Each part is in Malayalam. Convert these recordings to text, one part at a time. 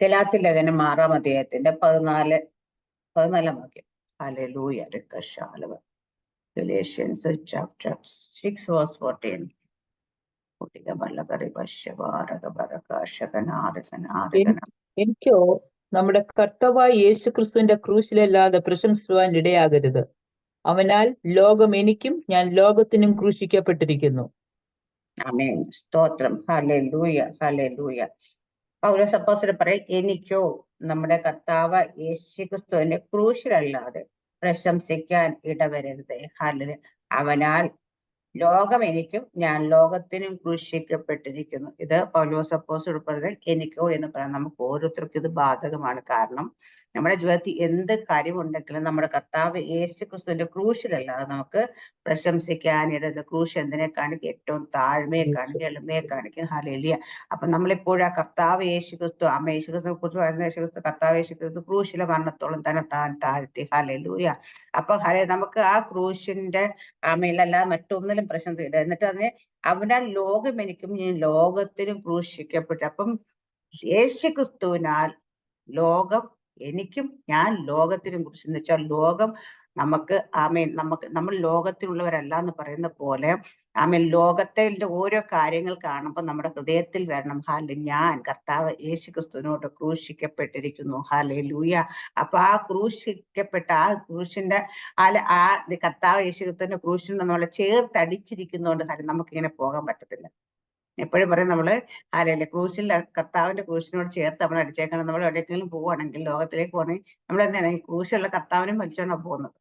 ഗലാത്യ ലേഖനം 6-ാം അധ്യായത്തിന്റെ 14-ാം വാക്യം. ഹല്ലേലൂയ. Galatians chapter 6 verse 14. എനിക്കോ നമ്മുടെ കർത്താവായ യേശു ക്രിസ്തുവിന്റെ ക്രൂശിലല്ലാതെ പ്രശംസിക്കുവാൻ ഇടയാകരുത്. അവനാൽ ലോകം എനിക്കും ഞാൻ ലോകത്തിനും ക്രൂശിക്കപ്പെട്ടിരിക്കുന്നു. ആമേൻ. സ്തോത്രം. Hallelujah, hallelujah. പൗലോസ് അപ്പോസ്തലൻ പറയും, എനിക്കോ നമ്മുടെ കർത്താവ് യേശുക്രിസ്തുവിന്റെ ക്രൂശിലല്ലാതെ പ്രശംസിക്കാൻ ഇടവരരുത്. ഹല്ലേലൂയ. അവനാൽ ലോകം എനിക്കും ഞാൻ ലോകത്തിനും ക്രൂശിക്കപ്പെട്ടിരിക്കുന്നു. ഇത് പൗലോസ് അപ്പോസ്തലൻ പറഞ്ഞത് എനിക്കോ എന്ന് പറയാം. നമുക്ക് ഓരോരുത്തർക്കും ഇത് ബാധകമാണ്. കാരണം നമ്മുടെ ജീവിതത്തിൽ എന്ത് കാര്യമുണ്ടെങ്കിലും നമ്മുടെ കർത്താവ് യേശുക്രിസ്തുവിന്റെ ക്രൂശിലല്ലാതെ നമുക്ക് പ്രശംസിക്കാനിടത്. ക്രൂശ് എന്തിനെ കാണിക്കും? ഏറ്റവും താഴ്മയെ കാണിക്കും, എളിമയെ കാണിക്കും. ഹല്ലേലൂയ. അപ്പൊ നമ്മളെപ്പോഴും ആ കർത്താവ് യേശുക്രിസ്തു, അമ്മ യേശുക്രിസ്തുവിനെ കുറിച്ച് പറയുന്ന യേശുക്രിസ്തു, കർത്താവ് യേശുക്രിസ്തു ക്രൂശിലെ മരണത്തോളം തന്നെ താൻ താഴ്ത്തി. ഹല്ലേലൂയ. അപ്പൊ നമുക്ക് ആ ക്രൂശിന്റെ ആമയിലല്ലാതെ മറ്റൊന്നിലും പ്രശംസിക്കില്ല. എന്നിട്ട് അതിനെ അവനാൽ ലോകം എനിക്കും ഞാൻ ലോകത്തിനും ക്രൂശിക്കപ്പെട്ടു. അപ്പം യേശുക്രിസ്തുവിനാൽ ലോകം എനിക്കും ഞാൻ ലോകത്തിനും കുറിച്ച്, എന്ന് വെച്ചാൽ ലോകം നമുക്ക് നമ്മൾ ലോകത്തിലുള്ളവരല്ല എന്ന് പറയുന്ന പോലെ ലോകത്തെ ഓരോ കാര്യങ്ങൾ കാണുമ്പോൾ നമ്മുടെ ഹൃദയത്തിൽ വരണം, ഞാൻ കർത്താവ് യേശുക്രിസ്തുവിനോട് ക്രൂശിക്കപ്പെട്ടിരിക്കുന്നു. ഹല്ലേലൂയ. അപ്പൊ ആ ക്രൂശിക്കപ്പെട്ട ആ ക്രൂശിന്റെ ആ കർത്താവ് യേശുക്രിസ്തുവിന്റെ ക്രൂശിനെ നമ്മളെ ചേർത്തടിച്ചിരിക്കുന്നതുകൊണ്ട് നമുക്കിങ്ങനെ പോകാൻ പറ്റത്തില്ല. എപ്പോഴും പറയും നമ്മള് ക്രൂശിൽ കർത്താവിന്റെ ക്രൂശിനോട് ചേർത്ത് നമ്മൾ അടിച്ചേക്കണം. നമ്മൾ എവിടേക്കെങ്കിലും പോവുകയാണെങ്കിൽ, ലോകത്തിലേക്ക് പോകണമെങ്കിൽ നമ്മൾ എന്താണ് ഈ ക്രൂശുള്ള കർത്താവിനും വലിച്ചോണ്ടാണ് പോകുന്നത്.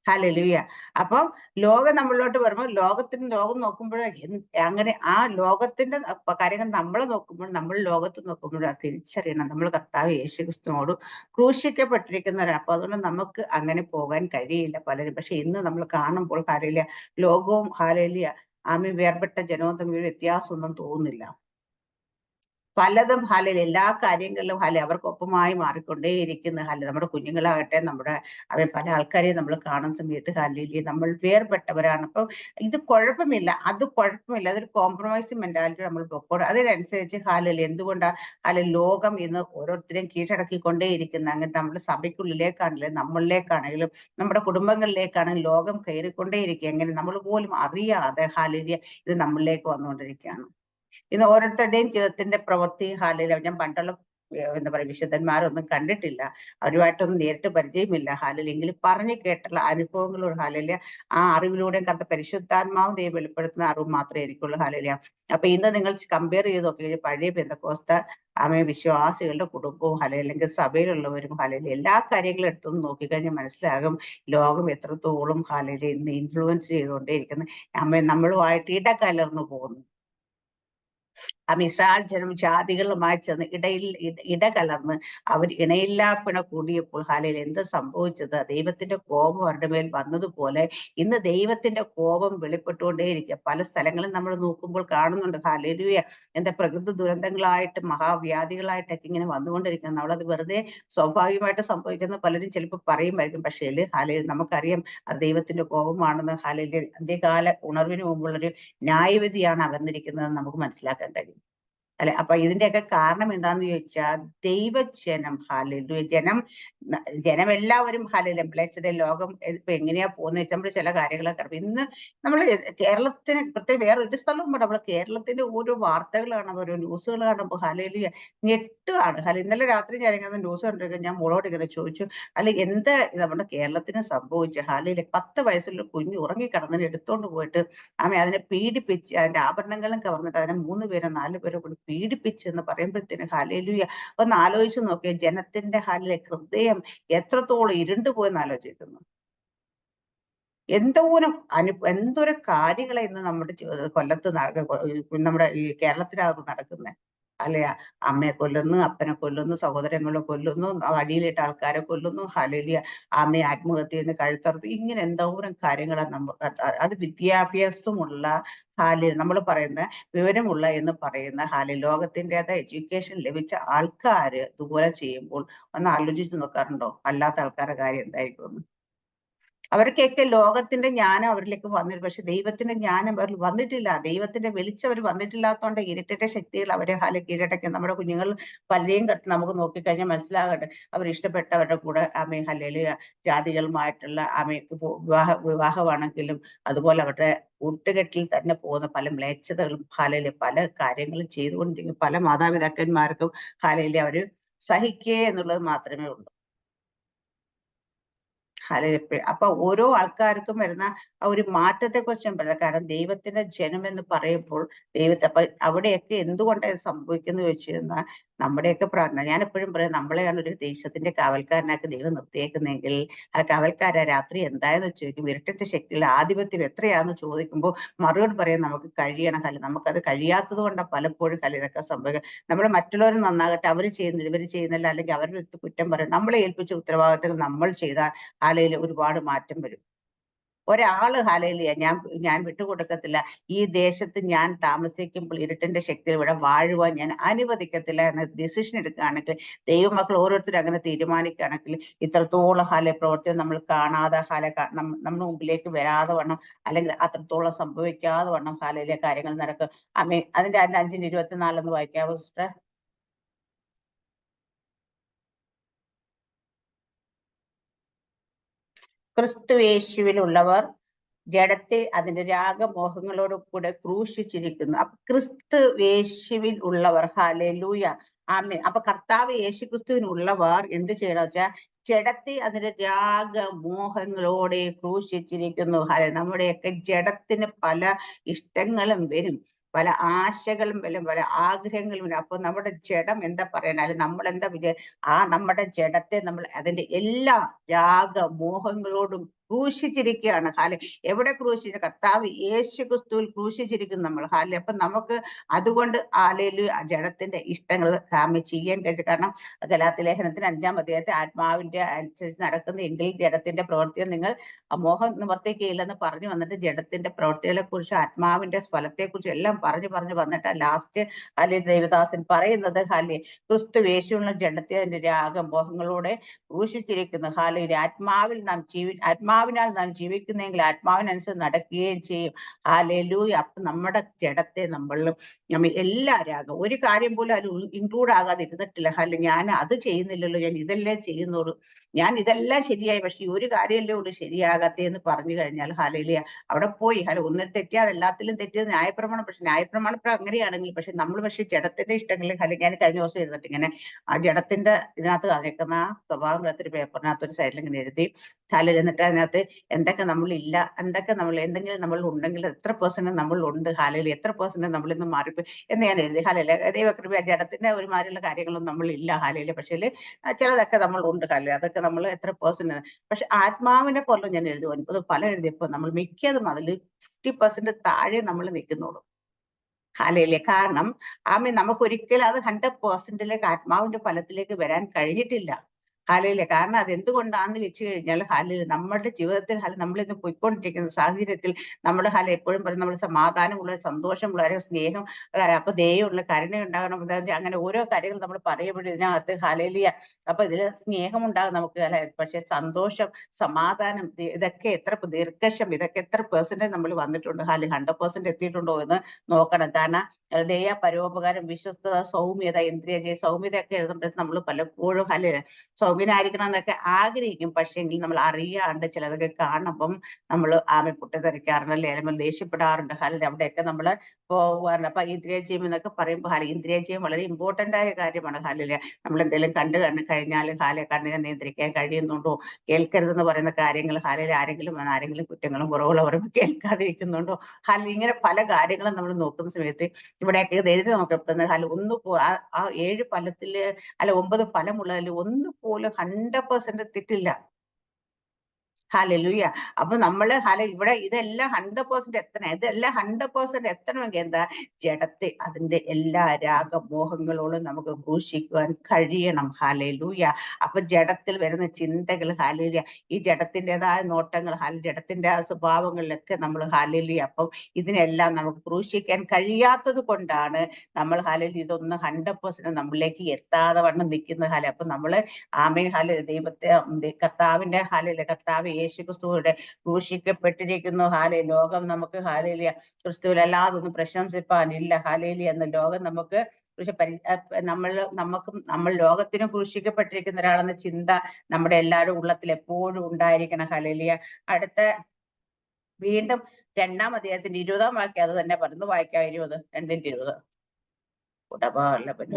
ഹല്ലേലൂയ. അപ്പം ലോകം നമ്മളിലോട്ട് വരുമ്പോൾ ലോകം നോക്കുമ്പോൾ അങ്ങനെ ആ ലോകത്തിന്റെ കാര്യങ്ങൾ നമ്മളെ നോക്കുമ്പോൾ, നമ്മൾ ലോകത്ത് നോക്കുമ്പോൾ തിരിച്ചറിയണം നമ്മൾ കർത്താവ് യേശുക്രിസ്തുവിനോട് ക്രൂശിക്കപ്പെട്ടിരിക്കുന്നവരാണ്. അപ്പൊ അതുകൊണ്ട് നമുക്ക് അങ്ങനെ പോകാൻ കഴിയില്ല പലരും. പക്ഷെ ഇന്ന് നമ്മൾ കാണുമ്പോൾ ഹല്ലേലൂയ, ലോകവും ഹല്ലേലൂയ വേർപെട്ട ജനവും തമ്മിൽ വ്യത്യാസമൊന്നും തോന്നുന്നില്ല. പലതും എല്ലാ കാര്യങ്ങളിലും അവർക്കൊപ്പമായി മാറിക്കൊണ്ടേയിരിക്കുന്ന നമ്മുടെ കുഞ്ഞുങ്ങളാകട്ടെ, നമ്മുടെ പല ആൾക്കാരെയും നമ്മൾ കാണുന്ന സമയത്ത് നമ്മൾ വേർപെട്ടവരാണ്. അപ്പം ഇത് കുഴപ്പമില്ല, അത് കുഴപ്പമില്ല, അതൊരു കോംപ്രമൈസ് മെന്റാലിറ്റി നമ്മൾ പൊക്കോടും. അതിനനുസരിച്ച് എന്തുകൊണ്ടാണ് ലോകം ഇന്ന് ഓരോരുത്തരെയും കീഴടക്കിക്കൊണ്ടേയിരിക്കുന്ന, അങ്ങനെ നമ്മുടെ സഭയ്ക്കുള്ളിലേക്കാണെങ്കിലും നമ്മളിലേക്കാണെങ്കിലും നമ്മുടെ കുടുംബങ്ങളിലേക്കാണെങ്കിലും ലോകം കയറിക്കൊണ്ടേയിരിക്കുക. എങ്ങനെ നമ്മൾ പോലും അറിയാതെ ഇത് നമ്മളിലേക്ക് വന്നുകൊണ്ടിരിക്കുകയാണ്. ഇന്ന് ഓരോരുത്തരുടെയും ജീവിതത്തിന്റെ പ്രവൃത്തി ഞാൻ പണ്ടുള്ള എന്താ പറയുക വിശുദ്ധന്മാരൊന്നും കണ്ടിട്ടില്ല, അവരുമായിട്ടൊന്നും നേരിട്ട് പരിചയമില്ല. എങ്കിലും പറഞ്ഞു കേട്ടുള്ള അനുഭവങ്ങളോട് ആ അറിവിലൂടെ കണ്ട പരിശുദ്ധാത്മാവും ദൈവം വെളിപ്പെടുത്തുന്ന അറിവ് മാത്രമേ എനിക്കുള്ളൂ. അപ്പൊ ഇന്ന് നിങ്ങൾ കമ്പയർ ചെയ്ത് നോക്കി പഴയ പെന്തക്കോസ്ത വിശ്വാസികളുടെ കുടുംബവും അല്ലെങ്കിൽ സഭയിലുള്ളവരും എല്ലാ കാര്യങ്ങളും എടുത്തൊന്ന് നോക്കിക്കഴിഞ്ഞാൽ മനസ്സിലാകും ലോകം എത്രത്തോളം ഇന്ന് ഇൻഫ്ലുവൻസ് ചെയ്തുകൊണ്ടേയിരിക്കുന്നു. നമ്മളുമായിട്ട് ഇടകലർന്നു പോകുന്നു. ഇസ്രായേൽ ജനം ജാതികളുമായി ചെന്ന് ഇടകലർന്ന് അവർ ഇണയില്ലാപ്പിണ കൂടിയപ്പോൾ എന്ത് സംഭവിച്ചത്? ദൈവത്തിന്റെ കോപം അവരുടെ മേൽ വന്നതുപോലെ ഇന്ന് ദൈവത്തിന്റെ കോപം വെളിപ്പെട്ടുകൊണ്ടേയിരിക്കുക. പല സ്ഥലങ്ങളും നമ്മൾ നോക്കുമ്പോൾ കാണുന്നുണ്ട്. ഹല്ലേലൂയ. എന്താ പ്രകൃതി ദുരന്തങ്ങളായിട്ട് മഹാവ്യാധികളായിട്ടൊക്കെ ഇങ്ങനെ വന്നുകൊണ്ടിരിക്കുന്നത്. നമ്മളത് വെറുതെ സ്വാഭാവികമായിട്ട് സംഭവിക്കുന്ന പലരും ചിലപ്പോൾ പറയുമായിരിക്കും. പക്ഷേ നമുക്കറിയാം അത് ദൈവത്തിന്റെ കോപമാണെന്ന്. അന്ത്യകാല ഉണർവിന് മുമ്പുള്ളൊരു ന്യായവിധിയാണ് വന്നിരിക്കുന്നത് നമുക്ക് മനസ്സിലാക്കാൻ കഴിയും. അപ്പൊ ഇതിന്റെയൊക്കെ കാരണം എന്താന്ന് ചോദിച്ചാൽ ദൈവജനം ജനം എല്ലാവരും ബ്ലെസ്ഡ്. ലോകം ഇപ്പൊ എങ്ങനെയാ പോകുന്നത് വെച്ചാൽ നമ്മൾ ചില കാര്യങ്ങളൊക്കെ ഇന്ന് നമ്മൾ കേരളത്തിന് പ്രത്യേകം വേറെ ഒരു സ്ഥലവും നമ്മൾ കേരളത്തിന്റെ ഓരോ വാർത്തകൾ കാണുമ്പോൾ, ഓരോ ന്യൂസുകൾ കാണുമ്പോൾ ഞെട്ടുകയാണ്. ഇന്നലെ രാത്രി ഞാൻ ഇങ്ങനെ ന്യൂസ് കണ്ടിരിക്കുക. ഞാൻ മോളോട് ഇങ്ങനെ ചോദിച്ചു, എന്താ നമ്മുടെ കേരളത്തിന് സംഭവിച്ച 10 വയസ്സുള്ള കുഞ്ഞ് ഉറങ്ങിക്കിടന്നതിന് എടുത്തോണ്ട് പോയിട്ട് അതിനെ പീഡിപ്പിച്ച് അതിന്റെ ആഭരണങ്ങളും കവർന്നിട്ട് അതിനെ 3 പേരോ 4 പേരോ കൂടി പീഡിപ്പിച്ചു എന്ന് പറയുമ്പോഴത്തേന് ഹല്ലേലൂയ. ഒന്ന് ആലോചിച്ച് നോക്കിയ ജനത്തിന്റെ ഹൃദയം എത്രത്തോളം ഇരുണ്ടുപോയെന്ന് ആലോചിക്കുന്നു. എന്തൊരു കാര്യങ്ങളെ ഇന്ന് നമ്മുടെ കൊല്ലത്ത് നമ്മുടെ ഈ കേരളത്തിനകത്ത് നടക്കുന്നത്. അമ്മയെ കൊല്ലുന്നു, അപ്പനെ കൊല്ലുന്നു, സഹോദരങ്ങളെ കൊല്ലുന്നു, അടിയിലിട്ട ആൾക്കാരെ കൊല്ലുന്നു. അമ്മയെ ആത്മഹത്യ ചെയ്യുന്ന കഴുത്തറുത്ത്, ഇങ്ങനെ എന്തോരം കാര്യങ്ങളാണ് അത് വിദ്യാഭ്യാസമുള്ള നമ്മൾ പറയുന്ന വിവരമുള്ള എന്ന് പറയുന്ന ലോകത്തിൻ്റെത് എഡ്യൂക്കേഷൻ ലഭിച്ച ആൾക്കാര് ഇതുപോലെ ചെയ്യുമ്പോൾ ഒന്ന് ആലോചിച്ച് നോക്കാറുണ്ടോ? അല്ലാത്ത ആൾക്കാരുടെ കാര്യം എന്തായിരിക്കും? അവർക്കൊക്കെ ലോകത്തിന്റെ ജ്ഞാനം അവരിലേക്ക് വന്നിട്ട്, പക്ഷെ ദൈവത്തിന്റെ ജ്ഞാനം അവരിൽ വന്നിട്ടില്ല. ദൈവത്തിന്റെ വെളിച്ചം അവർ വന്നിട്ടില്ലാത്തതുകൊണ്ട് ഇരുട്ടിന്റെ ശക്തികൾ അവരെ കീഴടക്കി. നമ്മുടെ കുഞ്ഞുങ്ങൾ പലരെയും നമുക്ക് നോക്കിക്കഴിഞ്ഞാൽ മനസ്സിലാകട്ടെ, അവർ ഇഷ്ടപ്പെട്ടവരുടെ കൂടെ ഹല്ലേലൂയ ജാതികളുമായിട്ടുള്ള വിവാഹമാണെങ്കിലും അതുപോലെ അവരുടെ കൂട്ടുകെട്ടിൽ തന്നെ പോകുന്ന പല മ്ലേച്ഛതകളും പല കാര്യങ്ങളും ചെയ്തുകൊണ്ടിരിക്കും. പല മാതാപിതാക്കന്മാർക്കും അവര് സഹിക്കുക എന്നുള്ളത് മാത്രമേ ഉള്ളൂ. അപ്പൊ ഓരോ ആൾക്കാർക്കും വരുന്ന ആ ഒരു മാറ്റത്തെ കുറിച്ചും പറയുന്നത്. കാരണം ദൈവത്തിന്റെ ജനം എന്ന് പറയുമ്പോൾ അപ്പൊ അവിടെയൊക്കെ എന്തുകൊണ്ടാണ് ഇത് സംഭവിക്കുന്നത് വെച്ച് കഴിഞ്ഞാൽ നമ്മുടെയൊക്കെ പ്രാർത്ഥന, ഞാൻ എപ്പോഴും പറയും, നമ്മളെയാണ് ഒരു ദേശത്തിന്റെ കാവൽക്കാരനാക്കി ദൈവം നിർത്തിയേക്കുന്നതെങ്കിൽ ആ കാവൽക്കാരെ രാത്രി എന്തായെന്ന് ചോദിക്കും, ഇരുട്ടിന്റെ ശക്തിയിൽ ആധിപത്യം എത്രയാണെന്ന് ചോദിക്കുമ്പോൾ മറുപടി പറയാൻ നമുക്ക് കഴിയണം. നമുക്കത് കഴിയാത്തത് കൊണ്ടാണ് പലപ്പോഴും ഇതൊക്കെ സംഭവിക്കുക. നമ്മൾ മറ്റുള്ളവർ നന്നാകട്ടെ, അവർ ചെയ്യുന്നില്ല, ഇവർ ചെയ്യുന്നില്ല, അല്ലെങ്കിൽ അവരുടെ അടുത്ത് കുറ്റം പറയും. നമ്മളെ ഏൽപ്പിച്ച ഉത്തരവാദിത്തങ്ങൾ നമ്മൾ ചെയ്താൽ ഒരുപാട് മാറ്റം വരും. ഒരാള് ഞാൻ വിട്ടുകൊടുക്കത്തില്ല, ഈ ദേശത്ത് ഞാൻ താമസിക്കുമ്പോൾ ഇരുട്ടിന്റെ ശക്തി ഇവിടെ വാഴുവാൻ ഞാൻ അനുവദിക്കത്തില്ല എന്ന ഡിസിഷൻ എടുക്കുകയാണെങ്കിൽ, ദൈവമക്കൾ ഓരോരുത്തരും അങ്ങനെ തീരുമാനിക്കുകയാണെങ്കിൽ ഇത്രത്തോളം പ്രവർത്തികൾ നമ്മൾ കാണാതെ നമ്മുടെ മുമ്പിലേക്ക് വരാതെ വണ്ണം, അല്ലെങ്കിൽ അത്രത്തോളം സംഭവിക്കാതെ വണ്ണം കാര്യങ്ങൾ നടക്കും. അതിന്റെ 5:24 എന്ന് വായിക്കാവോ സിസ്റ്റർ? ക്രിസ്തുയേശുവിലുള്ളവർ ജഡത്തെ അതിന്റെ രാഗമോഹങ്ങളോട് കൂടെ ക്രൂശിച്ചിരിക്കുന്നു. അപ്പൊ ക്രിസ്തുയേശുവിൽ ഉള്ളവർ, ഹല്ലേലൂയ, ആമേൻ. അപ്പൊ കർത്താവ് യേശുക്രിസ്തുവിനുള്ളവർ എന്ത് ചെയ്യണം വെച്ചാൽ ജഡത്തെ അതിന്റെ രാഗമോഹങ്ങളോടെ ക്രൂശിച്ചിരിക്കുന്നു. നമ്മുടെയൊക്കെ ജഡത്തിന് പല ഇഷ്ടങ്ങളും വരും, പല ആശകളും വരും, പല ആഗ്രഹങ്ങളും വരും. അപ്പൊ നമ്മുടെ ജഡം എന്താ പറയണ, അല്ലെ നമ്മൾ എന്താ നമ്മുടെ ജഡത്തെ നമ്മൾ അതിന്റെ എല്ലാ രാഗമോഹങ്ങളോടും ക്രൂശിച്ചിരിക്കുകയാണ്. എവിടെ ക്രൂശിച്ച? കർത്താവ് യേശുക്രിസ്തുവിൽ ക്രൂശിച്ചിരിക്കുന്നു നമ്മൾ. അപ്പൊ നമുക്ക് അതുകൊണ്ട് ജഡത്തിന്റെ ഇഷ്ടങ്ങൾ ചെയ്യാൻ കഴിയും. കാരണം ഗലാത്യലേഖനത്തിന് 5-ാം അധ്യായത്തിൽ ആത്മാവിന്റെ അനുസരിച്ച് നടക്കുന്നെങ്കിൽ ജഡത്തിന്റെ പ്രവൃത്തിയെ നിങ്ങൾ മോഹം നിവർത്തിക്കുകയില്ലെന്ന് പറഞ്ഞു വന്നിട്ട് ജഡത്തിന്റെ പ്രവൃത്തികളെ കുറിച്ച്, ആത്മാവിന്റെ ഫലത്തെ കുറിച്ച് എല്ലാം പറഞ്ഞു വന്നിട്ട് ലാസ്റ്റ് ദേവദാസൻ പറയുന്നത് ക്രിസ്തു യേശുവിനുള്ള ജഡത്തെ അതിന്റെ രാഗമോഹങ്ങളോടെ ക്രൂശിച്ചിരിക്കുന്നു. ആത്മാവിനാൽ നാം ജീവിക്കുന്നെങ്കിൽ ആത്മാവിനനുസരിച്ച് നടക്കുകയും ചെയ്യും. ഹല്ലേലൂയ. അപ്പൊ നമ്മുടെ ജഡത്തെ നമ്മൾ എല്ലാ രാഗം, ഒരു കാര്യം പോലും അതിൽ ഇൻക്ലൂഡ് ആകാതെ ഇരുന്നിട്ടില്ല. ഞാൻ അത് ചെയ്യുന്നില്ലല്ലോ, ഞാൻ ഇതല്ലേ ചെയ്യുന്നുള്ളൂ, ഞാൻ ഇതെല്ലാം ശരിയായി, പക്ഷെ ഈ ഒരു കാര്യമല്ലേ ഉള്ളൂ ശരിയാകാത്തേ എന്ന് പറഞ്ഞു കഴിഞ്ഞാൽ ഹല്ലേലൂയ, അവിടെ പോയി. ഒന്നിൽ തെറ്റിയാൽ എല്ലാത്തിലും തെറ്റിയത് ന്യായപ്രമാണം. പക്ഷെ ന്യായപ്രമാണം അങ്ങനെയാണെങ്കിൽ, പക്ഷെ നമ്മൾ ജഡത്തിന്റെ ഇഷ്ടങ്ങളിൽ ഞാൻ കഴിഞ്ഞ ദിവസം ഇരുന്നിട്ട് ഇങ്ങനെ ആ ജഡത്തിന്റെ ഇതിനകത്ത് കാണിക്കുന്ന സ്വഭാവം ഒരു പേപ്പറിനകത്ത് ഒരു സൈഡിൽ ഇങ്ങനെ എഴുതി എന്നിട്ട് അതിനകത്ത് എന്തൊക്കെ നമ്മളില്ല, എന്തൊക്കെ എന്തെങ്കിലും നമ്മൾ ഉണ്ടെങ്കിൽ എത്ര % നമ്മൾ ഉണ്ട്, എത്ര % നമ്മൾ ഇന്ന് മാറിപ്പോയി എന്ന് ഞാൻ എഴുതി. ദൈവകൃപ ജഡത്തിന്റെ ഒരുമാതിരിയുള്ള കാര്യങ്ങളൊന്നും നമ്മൾ ഇല്ല. പക്ഷേ ചിലതൊക്കെ നമ്മൾ ഉണ്ട്. അതൊക്കെ നമ്മൾ എത്ര %. പക്ഷെ ആത്മാവിനെ പോലെ ഞാൻ എഴുതി 9 ഫലം എഴുതിയപ്പോൾ നമ്മൾ മിക്കതും അതിൽ 50% താഴെ നമ്മൾ നിൽക്കുന്നുള്ളൂ. കാരണം നമുക്ക് ഒരിക്കലും അത് 100% ആത്മാവിന്റെ ഫലത്തിലേക്ക് വരാൻ കഴിഞ്ഞിട്ടില്ല. കാരണം അത് എന്തുകൊണ്ടാന്ന് വെച്ച് കഴിഞ്ഞാൽ നമ്മുടെ ജീവിതത്തിൽ നമ്മളിന്ന് പോയിക്കൊണ്ടിരിക്കുന്ന സാഹചര്യത്തിൽ നമ്മൾ എപ്പോഴും പറയും നമ്മൾ സമാധാനമുള്ള, സന്തോഷമുള്ള, സ്നേഹം, അപ്പൊ ദയയുള്ള, കരുണയുണ്ടാകണം, അങ്ങനെ ഓരോ കാര്യങ്ങൾ നമ്മൾ പറയുമ്പോഴും ഇതിനകത്ത് അപ്പൊ ഇതിൽ സ്നേഹം ഉണ്ടാകും നമുക്ക്. പക്ഷെ സന്തോഷം, സമാധാനം, ഇതൊക്കെ എത്ര ദീർഘക്ഷം, ഇതൊക്കെ എത്ര % നമ്മൾ വന്നിട്ടുണ്ട്? 100% എത്തിയിട്ടുണ്ടോ എന്ന് നോക്കണം. കാരണം ദയ, പരോപകാരം, വിശ്വസ്തത, സൗമ്യത, ഇന്ദ്രിയജയ, സൗമ്യതയൊക്കെ എഴുതുമ്പോൾ നമ്മൾ പലപ്പോഴും സൗമ്യനായിരിക്കണം എന്നൊക്കെ ആഗ്രഹിക്കും. പക്ഷെങ്കിൽ നമ്മൾ അറിയാണ്ട് ചിലതൊക്കെ കാണുമ്പം നമ്മൾ പൊട്ടിത്തെറിക്കാറുണ്ട്, അല്ലെങ്കിൽ ദേഷ്യപ്പെടാറുണ്ട്. അവിടെയൊക്കെ നമ്മൾ അപ്പൊ ഇന്ദ്രിയജയം എന്നൊക്കെ പറയുമ്പോൾ ഇന്ദ്രിയജയം വളരെ ഇമ്പോർട്ടന്റ് ആയ കാര്യമാണ്. നമ്മൾ എന്തെങ്കിലും കണ്ടു കഴിഞ്ഞാൽ കണ്ണിനെ നിയന്ത്രിക്കാൻ കഴിയുന്നുണ്ടോ? കേൾക്കരുതെന്ന് പറയുന്ന കാര്യങ്ങൾ ആരെങ്കിലും കുറ്റങ്ങളും കുറവുകളും പറയുമ്പോൾ കേൾക്കാതിരിക്കുന്നുണ്ടോ? ഇങ്ങനെ പല കാര്യങ്ങളും നമ്മൾ നോക്കുന്ന സമയത്ത് ഇവിടെയൊക്കെ ഇത് എഴുതി നോക്കപ്പെടുന്നത് ആ 7 ഫലത്തില് 9 ഫലമുള്ളതിൽ ഒന്ന് പോലും 100% തെറ്റില്ല. ഹല്ലേലൂയ. അപ്പൊ നമ്മള് ഇവിടെ ഇതെല്ലാം 100% എത്തണം. ഇതെല്ലാം 100% എത്തണമെങ്കിൽ എന്താ? ജഡത്തെ അതിന്റെ എല്ലാ രാഗമോഹങ്ങളോടും നമുക്ക് ക്രൂശിക്കുവാൻ കഴിയണം. ഹല്ലേലൂയ. അപ്പൊ ജഡത്തിൽ വരുന്ന ചിന്തകൾ, ഹല്ലേലൂയ, ഈ ജഡത്തിൻ്റെതായ നോട്ടങ്ങൾ, ജഡത്തിന്റെ സ്വഭാവങ്ങളിലൊക്കെ നമ്മൾ ഹല്ലേലൂയ. അപ്പം ഇതിനെല്ലാം നമുക്ക് ക്രൂശിക്കാൻ കഴിയാത്തത് കൊണ്ടാണ് നമ്മൾ ഇതൊന്നും 100% നമ്മളിലേക്ക് എത്താതെ വണ്ണം നിൽക്കുന്നത്. അപ്പൊ നമ്മള് ദൈവത്തെ, കർത്താവിന്റെ കർത്താവ് യേശു ക്രിസ്തുവിടെ ക്രൂശിക്കപ്പെട്ടിരിക്കുന്നു. ഹാലേ, ലോകം നമുക്ക് ഹാലേലിയ ക്രിസ്തുവിലല്ലാതെ ഒന്നും പ്രശംസിപ്പാനില്ല. ഹാലേലിയ എന്ന ലോകം നമുക്ക് നമ്മൾ ലോകത്തിന് ക്രൂശിക്കപ്പെട്ടിരിക്കുന്ന ഒരാളെന്ന ചിന്ത നമ്മുടെ എല്ലാവരുടെ ഉള്ളത്തിൽ എപ്പോഴും ഉണ്ടായിരിക്കണം. ഹാലേലിയ. അടുത്ത വീണ്ടും 2-ാം അധ്യായത്തിന്റെ 20-ാം വാക്യം അത് തന്നെ പറഞ്ഞു വായിക്കാം. 2:20.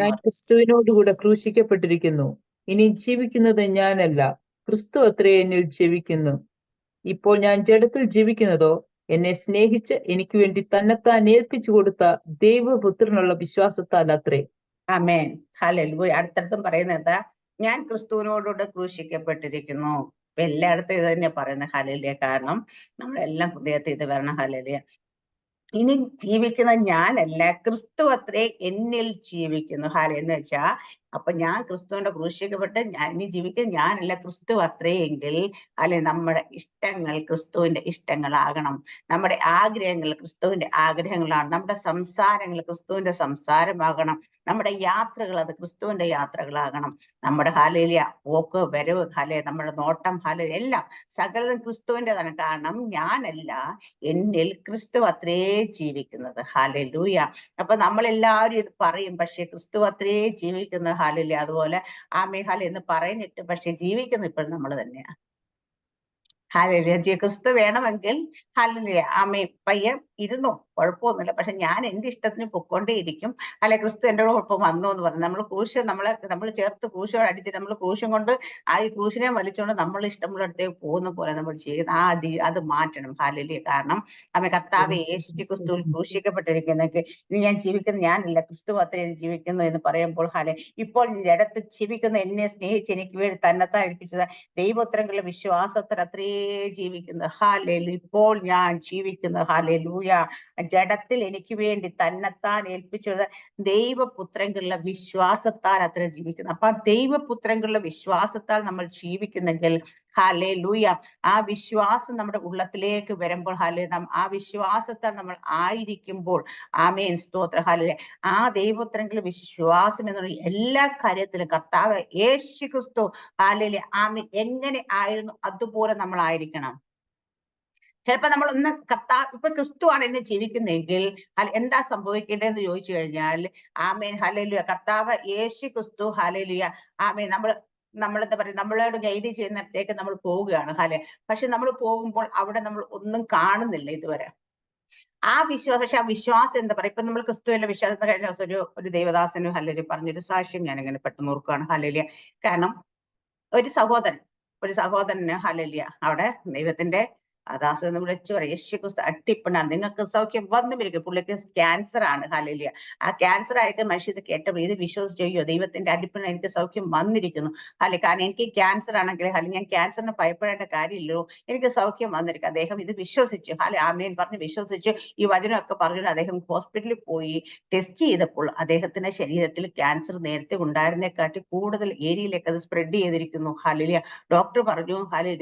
ഞാൻ ക്രിസ്തുവിനോടുകൂടെ ക്രൂശിക്കപ്പെട്ടിരിക്കുന്നു. ഇനി ജീവിക്കുന്നത് ഞാനല്ല, ക്രിസ്തു അത്രേ എന്നിൽ ജീവിക്കുന്നു. ഇപ്പോൾ ഞാൻ ജഡത്തിൽ ജീവിക്കുന്നതോ എന്നെ സ്നേഹിച്ച് എനിക്ക് വേണ്ടി തന്നെത്താൻ ഏൽപ്പിച്ചു കൊടുത്ത ദൈവപുത്രനുള്ള വിശ്വാസത്താൽ അത്രേ. ആമേൻ. ഹല്ലേലൂയ. അടുത്തടുത്തും പറയുന്നത് എന്താ? ഞാൻ ക്രിസ്തുവിനോടുകൂടെ ക്രൂശിക്കപ്പെട്ടിരിക്കുന്നു. ഇപ്പൊ എല്ലായിടത്തും ഇത് തന്നെ പറയുന്നത്. ഹല്ലേലൂയ. കാരണം നമ്മളെല്ലാം ഹൃദയത്തിൽ ഇത് വരണം. ഹല്ലേലൂയ. ഇനി ജീവിക്കുന്ന ഞാനല്ല, ക്രിസ്തു അത്രേ എന്നിൽ ജീവിക്കുന്നു. എന്ന് വെച്ചാ അപ്പൊ ഞാൻ ക്രിസ്തുവിന്റെ ക്രൂശിക്കപ്പെട്ട് ഇനി ജീവിക്കുന്ന ഞാനല്ല, ക്രിസ്തു അത്രേ എങ്കിൽ നമ്മുടെ ഇഷ്ടങ്ങൾ ക്രിസ്തുവിന്റെ ഇഷ്ടങ്ങളാകണം. നമ്മുടെ ആഗ്രഹങ്ങൾ ക്രിസ്തുവിന്റെ ആഗ്രഹങ്ങളാണ്. നമ്മുടെ സംസാരങ്ങൾ ക്രിസ്തുവിന്റെ സംസാരമാകണം. നമ്മുടെ യാത്രകൾ അത് ക്രിസ്തുവിന്റെ യാത്രകളാകണം. നമ്മുടെ ഹല്ലേലൂയ പോക്ക് വരവ് നമ്മുടെ നോട്ടം എല്ലാം സകലതും ക്രിസ്തുവിൻ്റെതാണ്. കാരണം ഞാനല്ല, എന്നിൽ ക്രിസ്തു അത്രേ ജീവിക്കുന്നത്. ഹല്ലേലൂയ. അപ്പൊ നമ്മളെല്ലാവരും ഇത് പറയും, പക്ഷെ ക്രിസ്തു അത്രേ ജീവിക്കുന്നത്. ഹല്ലേലൂയ. അതുപോലെ ആമേൻ എന്ന് പറയുന്നിട്ട് പക്ഷെ ജീവിക്കുന്ന ഇപ്പോഴും നമ്മൾ തന്നെയാണ്. ഹല്ലേലൂയ. ക്രിസ്തു വേണമെങ്കിൽ ഹല്ലേലൂയ ആമേൻ പയ്യെ ഇരുന്നോ, കുഴപ്പമൊന്നുമില്ല, പക്ഷെ ഞാൻ എന്റെ ഇഷ്ടത്തിന് പൊക്കോണ്ടേയിരിക്കും. ക്രിസ്തു എൻ്റെ ഒപ്പം വന്നു എന്ന് പറഞ്ഞു നമ്മൾ നമ്മൾ ചേർത്ത് ക്രൂശോട് അടിച്ചിട്ട് നമ്മൾ ക്രൂശും കൊണ്ട് ഈ ക്രൂശിനെ വലിച്ചുകൊണ്ട് നമ്മൾ ഇഷ്ടമുള്ള അടുത്തേക്ക് പോകുന്ന പോലെ നമ്മൾ ചെയ്യുന്ന അത് മാറ്റണം. ഹല്ലേലൂയ. കാരണം കർത്താവേ യേശു ക്രിസ്തുവിൽ ക്രൂശിക്കപ്പെട്ടിരിക്കുന്നെങ്കിൽ ഇനി ഞാൻ ജീവിക്കുന്ന ഞാനല്ല, ക്രിസ്തു അത്രേ ജീവിക്കുന്നു എന്ന് പറയുമ്പോൾ ഇപ്പോൾ ജഡത്തിൽ ജീവിക്കുന്ന എന്നെ സ്നേഹിച്ച് എനിക്ക് വേണ്ടി തന്നെത്താൻ ഏൽപ്പിച്ചത് ദൈവോത്തരങ്ങളുടെ വിശ്വാസത്തിൽ അത്രേ ജീവിക്കുന്നത്. ഹല്ലേലൂയ. ഇപ്പോൾ ഞാൻ ജീവിക്കുന്നത് ഹല്ലേലൂയ ജഡത്തിൽ എനിക്ക് വേണ്ടി തന്നെത്താൻ ഏൽപ്പിച്ചത് ദൈവപുത്രങ്ങളുടെ വിശ്വാസത്താൽ അത്ര ജീവിക്കുന്നത്. അപ്പൊ ദൈവപുത്രങ്ങളുടെ വിശ്വാസത്താൽ നമ്മൾ ജീവിക്കുന്നെങ്കിൽ ഹല്ലേലൂയ ആ വിശ്വാസം നമ്മുടെ ഉള്ളത്തിലേക്ക് വരുമ്പോൾ ആ വിശ്വാസത്താൽ നമ്മൾ ആയിരിക്കുമ്പോൾ ആമേൻ സ്തോത്രം ഹല്ലേലൂയ ആ ദൈവപുത്രങ്ങളുടെ വിശ്വാസം എന്നുള്ള എല്ലാ കാര്യത്തിലും കർത്താവ് യേശു ക്രിസ്തു ഹല്ലേലൂയ ആമേൻ എങ്ങനെ ആയിരുന്നു അതുപോലെ നമ്മൾ ആയിരിക്കണം. ചിലപ്പോ നമ്മൾ ഒന്ന് ഇപ്പൊ ക്രിസ്തുവാണ് എന്നെ ജീവിക്കുന്നതെങ്കിൽ എന്താ സംഭവിക്കേണ്ടതെന്ന് ചോദിച്ചു കഴിഞ്ഞാൽ ആമേൻ ഹല്ലേലൂയ കർത്താവ് യേശു ക്രിസ്തു ഹല്ലേലൂയ ആമേൻ നമ്മളെന്താ പറയുക നമ്മളോട് ഗൈഡ് ചെയ്യുന്നിടത്തേക്ക് നമ്മൾ പോവുകയാണ് പക്ഷെ നമ്മൾ പോകുമ്പോൾ അവിടെ നമ്മൾ ഒന്നും കാണുന്നില്ല ഇതുവരെ. ആ വിശ്വാസം എന്താ പറയുക ഇപ്പൊ നമ്മൾ ക്രിസ്തുവിന്റെ വിശ്വാസത്തെ കഴിഞ്ഞ ദിവസം ഒരു ദേവദാസനും ഹല്ലേലൂയ പറഞ്ഞൊരു സാക്ഷ്യം ഞാൻ ഇങ്ങനെ പെട്ടെന്ന് ഓർക്കുകയാണ്. ഹല്ലേലൂയ. കാരണം ഒരു സഹോദരന് ഹല്ലേലൂയ അവിടെ ദൈവത്തിന്റെ ദാസൻ എന്ന് വിളിച്ചു പറയും യേശു ക്രിസ്തു അട്ടിപ്പണാണ്, നിങ്ങൾക്ക് സൗഖ്യം വന്നുമിരിക്കും. പുള്ളിക്ക് ക്യാൻസർ ആണ്. ഹല്ലേലൂയ. ആ ക്യാൻസർ ആയിട്ട് മനുഷ്യത് കേട്ടപ്പോൾ ഇത് വിശ്വസിച്ച് ചെയ്യോ ദൈവത്തിന്റെ അടിപ്പണ എനിക്ക് സൗഖ്യം വന്നിരിക്കുന്നു. കാരണം എനിക്ക് ക്യാൻസർ ആണെങ്കിൽ ഞാൻ ക്യാൻസറിന് ഭയപ്പെടേണ്ട കാര്യമില്ലല്ലോ, എനിക്ക് സൗഖ്യം വന്നിരിക്കും. അദ്ദേഹം ഇത് വിശ്വസിച്ചു. ആമേൻ പറഞ്ഞ് വിശ്വസിച്ചു ഈ വചനമൊക്കെ പറഞ്ഞു അദ്ദേഹം ഹോസ്പിറ്റലിൽ പോയി ടെസ്റ്റ് ചെയ്തപ്പോൾ അദ്ദേഹത്തിന്റെ ശരീരത്തിൽ ക്യാൻസർ നേരത്തെ ഉണ്ടായിരുന്നേക്കാട്ടി കൂടുതൽ ഏരിയയിലേക്ക് അത് സ്പ്രെഡ് ചെയ്തിരിക്കുന്നു. ഹല്ലേലൂയ. ഡോക്ടർ പറഞ്ഞു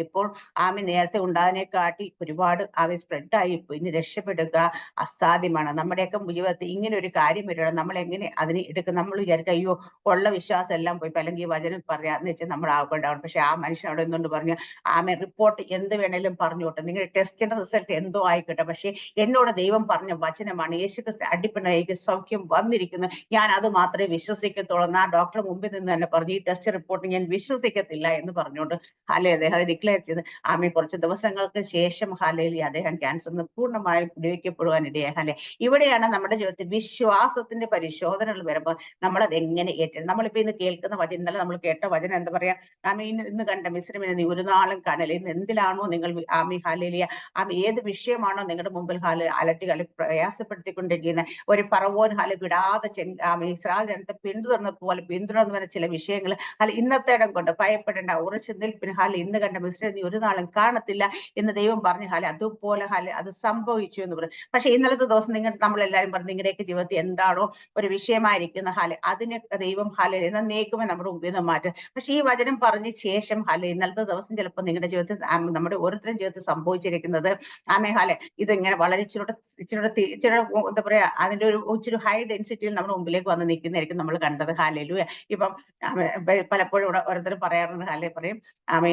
ഇപ്പോൾ ആമേൻ നേരത്തെ ഉണ്ടാകുന്നേക്കാട്ടി ഒരുപാട് സ്പ്രെഡ് ആയി പോയി, ഇനി രക്ഷപ്പെടുക അസാധ്യമാണ്. നമ്മുടെയൊക്കെ ജീവിതത്തിൽ ഇങ്ങനെ ഒരു കാര്യം വരണം, നമ്മൾ എങ്ങനെ അതിനെ എടുക്കും? നമ്മൾ വിചാരിക്കുക അയ്യോ ഉള്ള വിശ്വാസം എല്ലാം പോയി അല്ലെങ്കിൽ വചനം പറയാന്ന് വെച്ചാൽ നമ്മൾ ആകേണ്ടതാണ്. പക്ഷെ ആ മനുഷ്യൻ അവിടെ എന്തുകൊണ്ട് പറഞ്ഞു ആമേൻ റിപ്പോർട്ട് എന്ത് വേണേലും പറഞ്ഞോട്ടെ, നിങ്ങളുടെ ടെസ്റ്റിന്റെ റിസൾട്ട് എന്തോ ആയിക്കോട്ടെ, പക്ഷെ എന്നോട് ദൈവം പറഞ്ഞ വചനമാണ് യേശുക്രിസ്തു അടിപ്പിണയ്ക്ക് സൗഖ്യം വന്നിരിക്കുന്നു, ഞാൻ അത് മാത്രമേ വിശ്വസിക്കത്തുള്ളൂ. ആ ഡോക്ടർ മുമ്പിൽ നിന്ന് തന്നെ പറഞ്ഞു ഈ ടെസ്റ്റ് റിപ്പോർട്ട് ഞാൻ വിശ്വസിക്കത്തില്ല എന്ന് പറഞ്ഞുകൊണ്ട് അദ്ദേഹം ഡിക്ലെയർ ചെയ്ത് ആമേൻ കുറച്ച് ദിവസങ്ങൾക്ക് ശേഷം ഹല്ലേലൂയ അദ്ദേഹം ക്യാൻസറിന് പൂർണ്ണമായും വിടുവിക്കപ്പെടുവാൻ ഇടയായി. ഇവിടെയാണ് നമ്മുടെ ജീവിതത്തിൽ വിശ്വാസത്തിന്റെ പരിശോധനകൾ വരുമ്പോൾ നമ്മൾ അത് എങ്ങനെ ഏറ്റവും നമ്മളിപ്പോ ഇന്ന് കേൾക്കുന്ന വചനം ഇന്നലെ നമ്മൾ കേട്ട വചനം എന്താ പറയാ ഇന്ന് കണ്ട മിസ്രമിനെ നീ ഒരു നാളും കാണല. ഇന്ന് എന്തിലാണോ നിങ്ങൾ ഹല്ലേലൂയ ഏത് വിഷയമാണോ നിങ്ങളുടെ മുമ്പിൽ അലട്ടി പ്രയാസപ്പെടുത്തിക്കൊണ്ടിരിക്കുന്ന ഒരു പറവോൻ വിടാതെ ഇസ്രായേൽ ജനത്തെ പിന്തുടർന്നതുപോലെ പിന്തുടർന്നു വരുന്ന ചില വിഷയങ്ങൾ ഇന്നത്തെ ഇടം കൊണ്ട് ഭയപ്പെടേണ്ട ഉറച്ചു നിൽപ്പിന് ഇന്ന് കണ്ട മിസ്രമിനെ നീ ഒരു നാളും കാണത്തില്ല എന്ന് ദൈവം ദൈവം പറഞ്ഞു അതുപോലെ അത് സംഭവിച്ചു എന്ന് പറയും. പക്ഷെ ഇന്നലത്തെ ദിവസം നമ്മളെല്ലാരും പറഞ്ഞു നിങ്ങളുടെയൊക്കെ ജീവിതത്തിൽ എന്താണോ ഒരു വിഷയമായിരിക്കുന്ന അതിനെ ദൈവം എന്നേക്കുമേ നമ്മുടെ മുമ്പിൽ നിന്ന് മാറ്റും. പക്ഷെ ഈ വചനം പറഞ്ഞ ശേഷം ഇന്നലത്തെ ദിവസം ചിലപ്പോൾ നിങ്ങളുടെ ജീവിതത്തിൽ നമ്മുടെ ഓരോരുത്തരും ജീവിതത്തിൽ സംഭവിച്ചിരിക്കുന്നത് ഇതിങ്ങനെ വളരെ ഇച്ചിരി എന്താ പറയാ അതിന്റെ ഇച്ചിരി ഹൈ ഡെൻസിറ്റിയിൽ നമ്മുടെ മുമ്പിലേക്ക് വന്ന് നിൽക്കുന്നതായിരിക്കും നമ്മൾ കണ്ടത്. ഹല്ലേലൂയ. ഇപ്പം പലപ്പോഴും ഇവിടെ ഓരോരുത്തർ പറയാറുണ്ട് പറയും